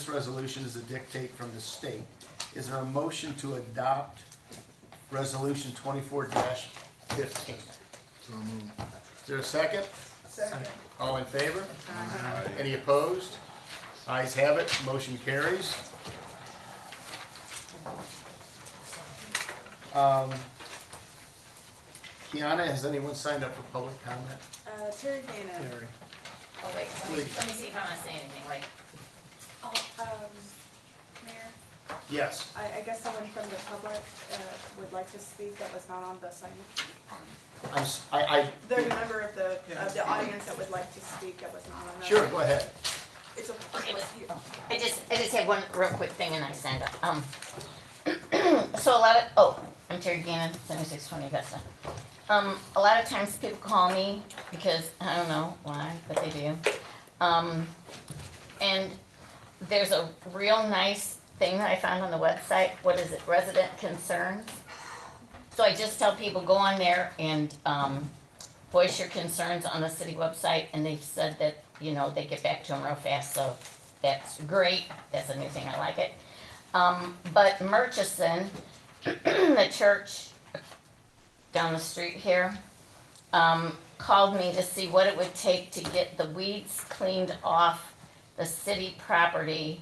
resolution is a dictate from the state. Is there a motion to adopt Resolution 24-15? So moved. Is there a second? Second. All in favor? Any opposed? Ayes have it, motion carries. Kiana, has anyone signed up for public comment? Terry Dana. Terry. Oh, wait, Please. let me see if I want to say anything, like, Oh, Mayor, Yes. I guess someone from the public, would like to speak that was not on the sign. There's a member of the audience that would like to speak that was not on that. Sure, go ahead. It's a, I just have one real quick thing and I signed up. So a lot of, I'm Terry Gannon, 7620 Augusta. A lot of times people call me because, I don't know why, but they do. And there's a real nice thing that I found on the website. What is it? Resident concerns. So I just tell people, go on there and voice your concerns on the city website, and they've said that, you know, they get back to them real fast, so that's great. That's a new thing, I like it. But Murchison, the church down the street here, called me to see what it would take to get the weeds cleaned off the city property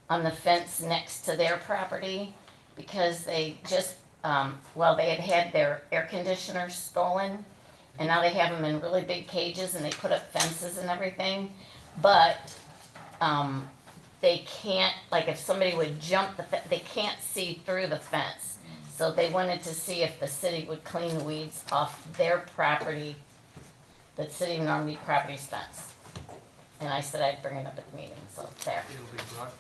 on the fence next to their property, because they just, they had their air conditioners stolen, and now they have them in really big cages, and they put up fences and everything, but they can't, like if somebody would jump the fence, they can't see through the fence. So they wanted to see if the city would clean the weeds off their property, the City of Normandy property's fence. And I said I'd bring it up at the meeting, so there. It'll be brought,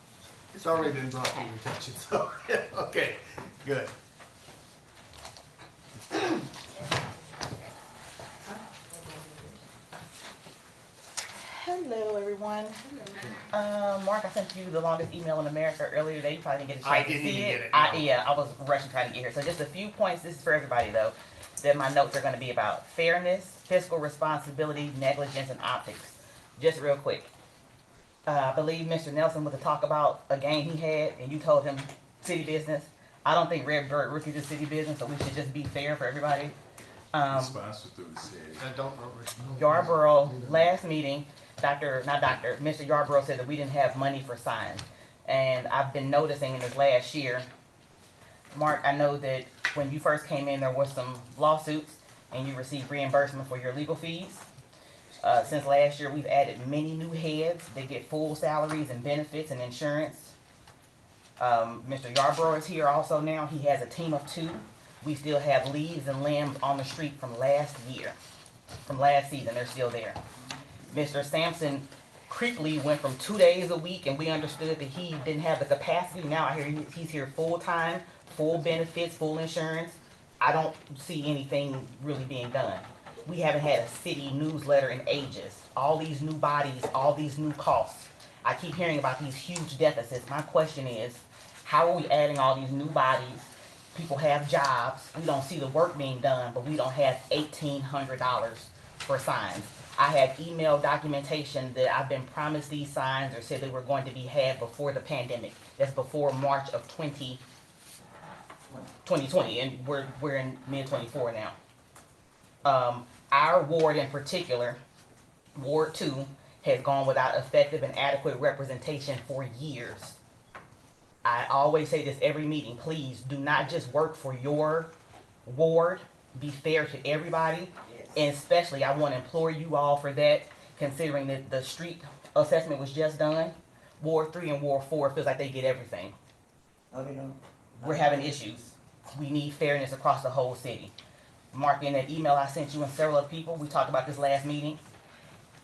it's already been brought to your attention, so, okay, good. Hello, everyone. Mark, I sent you the longest email in America earlier today. You probably didn't get a chance I to didn't see even it. get it, no. Yeah, I was rushing trying to get here. So just a few points. This is for everybody, though. That my notes are going to be about fairness, fiscal responsibility, negligence, and optics. Just real quick. I believe Mr. Nelson was to talk about a game he had, and you told him city business. I don't think Redbird Rookies is city business, so we should just be fair for everybody. Sponsored through the city. Yarborough, last meeting, Mr. Yarborough said that we didn't have money for signs. And I've been noticing in this last year, Mark, I know that when you first came in, there was some lawsuits and you received reimbursement for your legal fees. Since last year, we've added many new heads. They get full salaries and benefits and insurance. Mr. Yarborough is here also now. He has a team of 2. We still have leaves and limbs on the street from last year, from last season. They're still there. Mr. Sampson creepily went from 2 days a week, and we understood that he didn't have the capacity. Now I hear he's here full time, full benefits, full insurance. I don't see anything really being done. We haven't had a city newsletter in ages. All these new bodies, all these new costs. I keep hearing about these huge deficits. My question is, how are we adding all these new bodies? People have jobs. We don't see the work being done, but we don't have $1,800 for signs. I have email documentation that I've been promised these signs or said they were going to be had before the pandemic. That's before March of 2020, and we're in mid-24 now. Our ward in particular, Ward 2, has gone without effective and adequate representation for years. I always say this every meeting, please do not just work for your ward, be fair to everybody. And especially, I want to implore you all for that, considering that the street assessment was just done. Ward 3 and Ward 4 feels like they get everything. We're having issues. We need fairness across the whole city. Mark, in that email I sent you and several other people, we talked about this last meeting.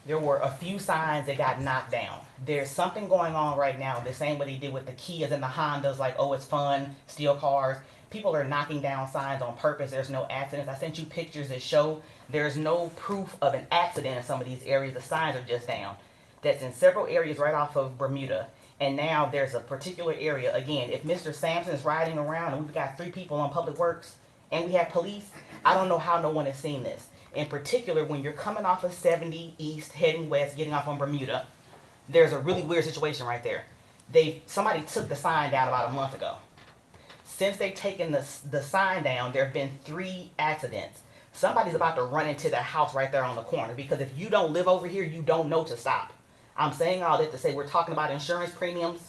There were a few signs that got knocked down. There's something going on right now, the same way they did with the Kias and the Hondas, like, oh, it's fun, steal cars. People are knocking down signs on purpose. There's no accidents. I sent you pictures that show there's no proof of an accident in some of these areas. The signs are just down. That's in several areas right off of Bermuda. And now there's a particular area, again, if Mr. Sampson is riding around and we've got 3 people on Public Works and we have police, I don't know how no one has seen this. In particular, when you're coming off of 70 East, heading west, getting off on Bermuda, there's a really weird situation right there. Somebody took the sign down about a month ago. Since they've taken the sign down, there have been 3 accidents. Somebody's about to run into the house right there on the corner, because if you don't live over here, you don't know to stop. I'm saying all that to say we're talking about insurance premiums.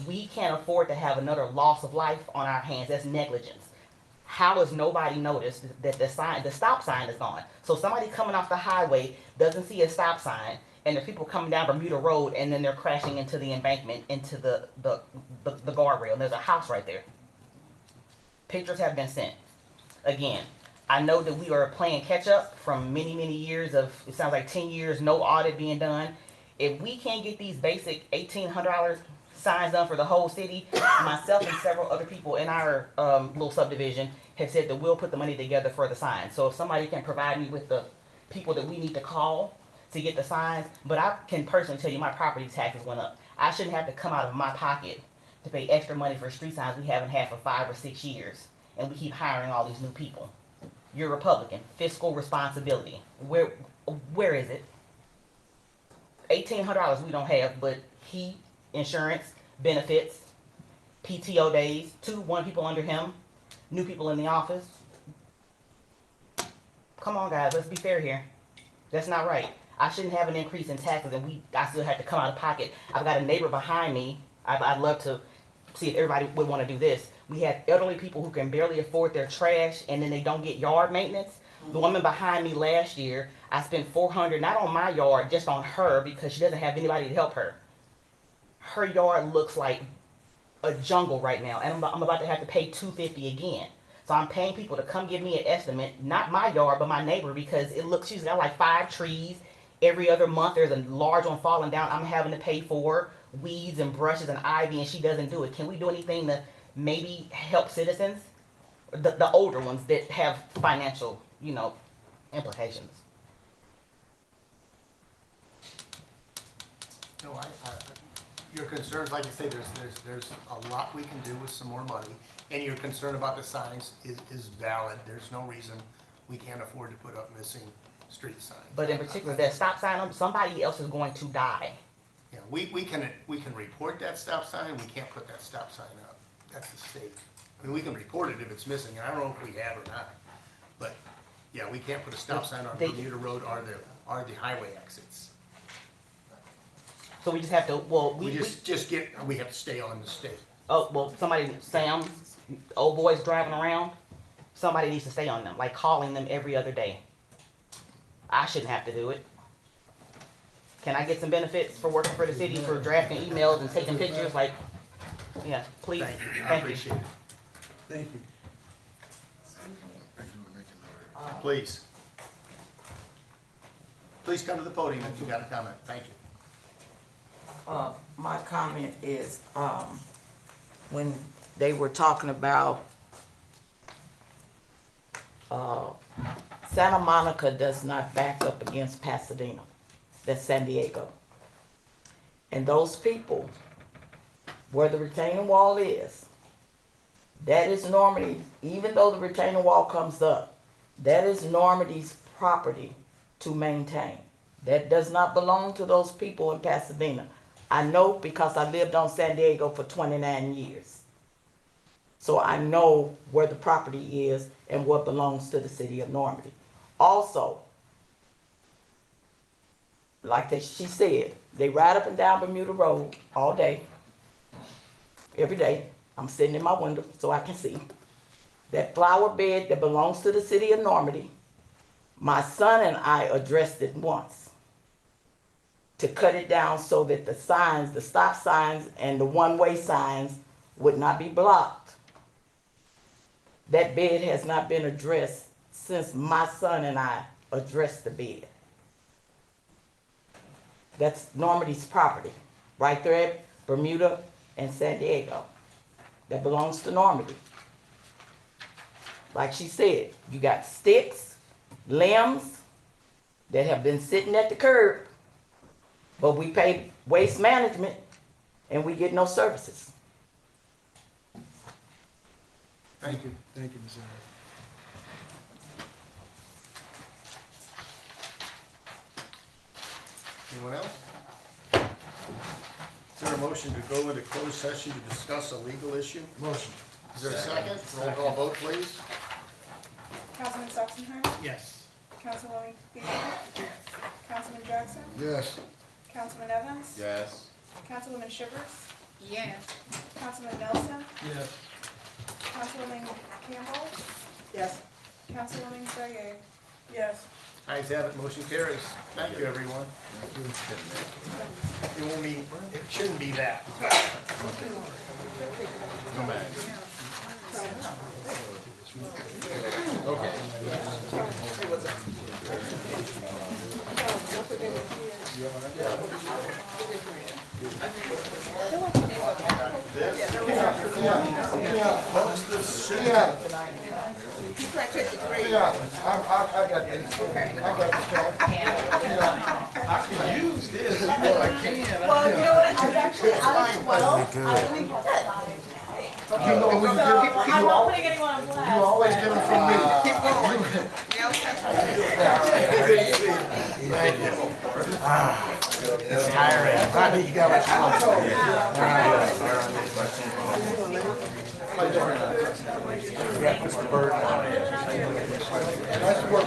We can't afford to have another loss of life on our hands. That's negligence. How has nobody noticed that the stop sign is gone? So somebody coming off the highway doesn't see a stop sign, and there's people coming down Bermuda Road, and then they're crashing into the embankment, into the guardrail, and there's a house right there. Pictures have been sent. Again, I know that we are playing catch up from many, many years of, it sounds like 10 years, no audit being done. If we can't get these basic $1,800 signs done for the whole city, myself and several other people in our little subdivision have said that we'll put the money together for the signs. So if somebody can provide me with the people that we need to call to get the signs, but I can personally tell you my property taxes went up. I shouldn't have to come out of my pocket to pay extra money for street signs we haven't had for 5 or 6 years, and we keep hiring all these new people. You're Republican. Fiscal responsibility. Where is it? $1,800 we don't have, but heat, insurance, benefits, PTO days, 1 people under him, new people in the office. Come on, guys, let's be fair here. That's not right. I shouldn't have an increase in taxes, and I still have to come out of pocket. I've got a neighbor behind me. I'd love to see if everybody would want to do this. We have elderly people who can barely afford their trash, and then they don't get yard maintenance. The woman behind me last year, I spent $400, not on my yard, just on her, because she doesn't have anybody to help her. Her yard looks like a jungle right now, and I'm about to have to pay $250 again. So I'm paying people to come give me an estimate, not my yard, but my neighbor, because she's got like 5 trees. Every other month there's a large one falling down. I'm having to pay for weeds and brushes and ivy, and she doesn't do it. Can we do anything to maybe help citizens? The older ones that have financial, implications. No, your concerns, like you say, there's a lot we can do with some more money, and your concern about the signs is valid. There's no reason we can't afford to put up missing street signs. But in particular, that stop sign, somebody else is going to die. Yeah, we can report that stop sign. We can't put that stop sign up. That's the state. I mean, we can report it if it's missing, and I don't know if we have or not. But, yeah, we can't put a stop sign on They- Bermuda Road or the highway exits. So we just have to, well, We we have to stay on the state. oh, well, somebody, Sam, old boys driving around, somebody needs to stay on them, like calling them every other day. I shouldn't have to do it. Can I get some benefits for working for the city, for drafting emails and taking pictures, like, yeah, please, Thank you, I thank you. appreciate it. Thank you. Please. Please come to the podium if you got a comment. Thank you. My comment is, when they were talking about, Santa Monica does not back up against Pasadena. That's San Diego. And those people, where the retaining wall is, that is Normandy, even though the retaining wall comes up, that is Normandy's property to maintain. That does not belong to those people in Pasadena. I know because I lived on San Diego for 29 years. So I know where the property is and what belongs to the city of Normandy. Also, like she said, they ride up and down Bermuda Road all day, every day. I'm sitting in my window so I can see. That flower bed that belongs to the city of Normandy, my son and I addressed it once to cut it down so that the signs, the stop signs and the one-way signs would not be blocked. That bed has not been addressed since my son and I addressed the bed. That's Normandy's property, right there at Bermuda and San Diego. That belongs to Normandy. Like she said, you got sticks, limbs that have been sitting at the curb, but we pay waste management and we get no services. Thank you, Ms. Harris. Anyone else? Is there a motion to go into closed session to discuss a legal issue? Motion. Is there a second? Roll call vote, please. Councilman Sachsenheimer? Yes. Councilwoman Fisher? Councilman Jackson? Yes. Councilman Evans? Yes. Councilwoman Shivers? Yes. Councilman Nelson? Yes. Councilwoman Campbell? Yes. Councilwoman Zayed? Yes. Ayes have it, motion carries. Thank you, everyone. It won't be, it shouldn't be that. Come back. Yeah, I got this. I can use this, you know I can. Well, you know what, I've actually, You know who you get, I'm not putting anyone on blast. you always get them from me. Keep going. Thank you. It's tiring. I think you got what you want. Mr. Bird. Nice work,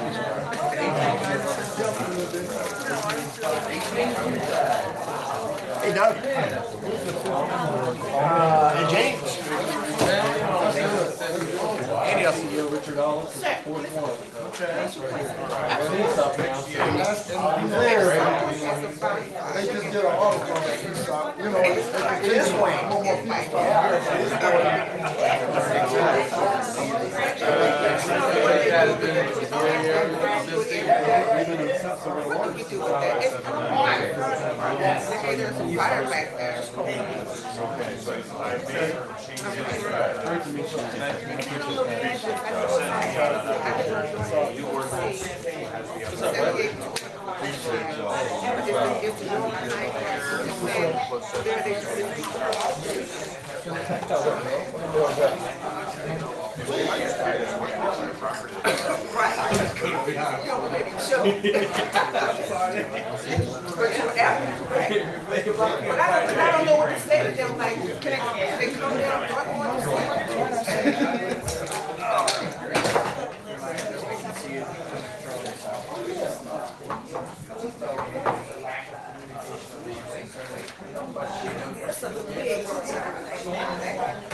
Hey, Doug. Hey, James. Andy, I'll see you. Richard Ellis, fourth one. They just did an article on that, you know, it is one, more But I don't know what to say to them, like, can they come down? That's the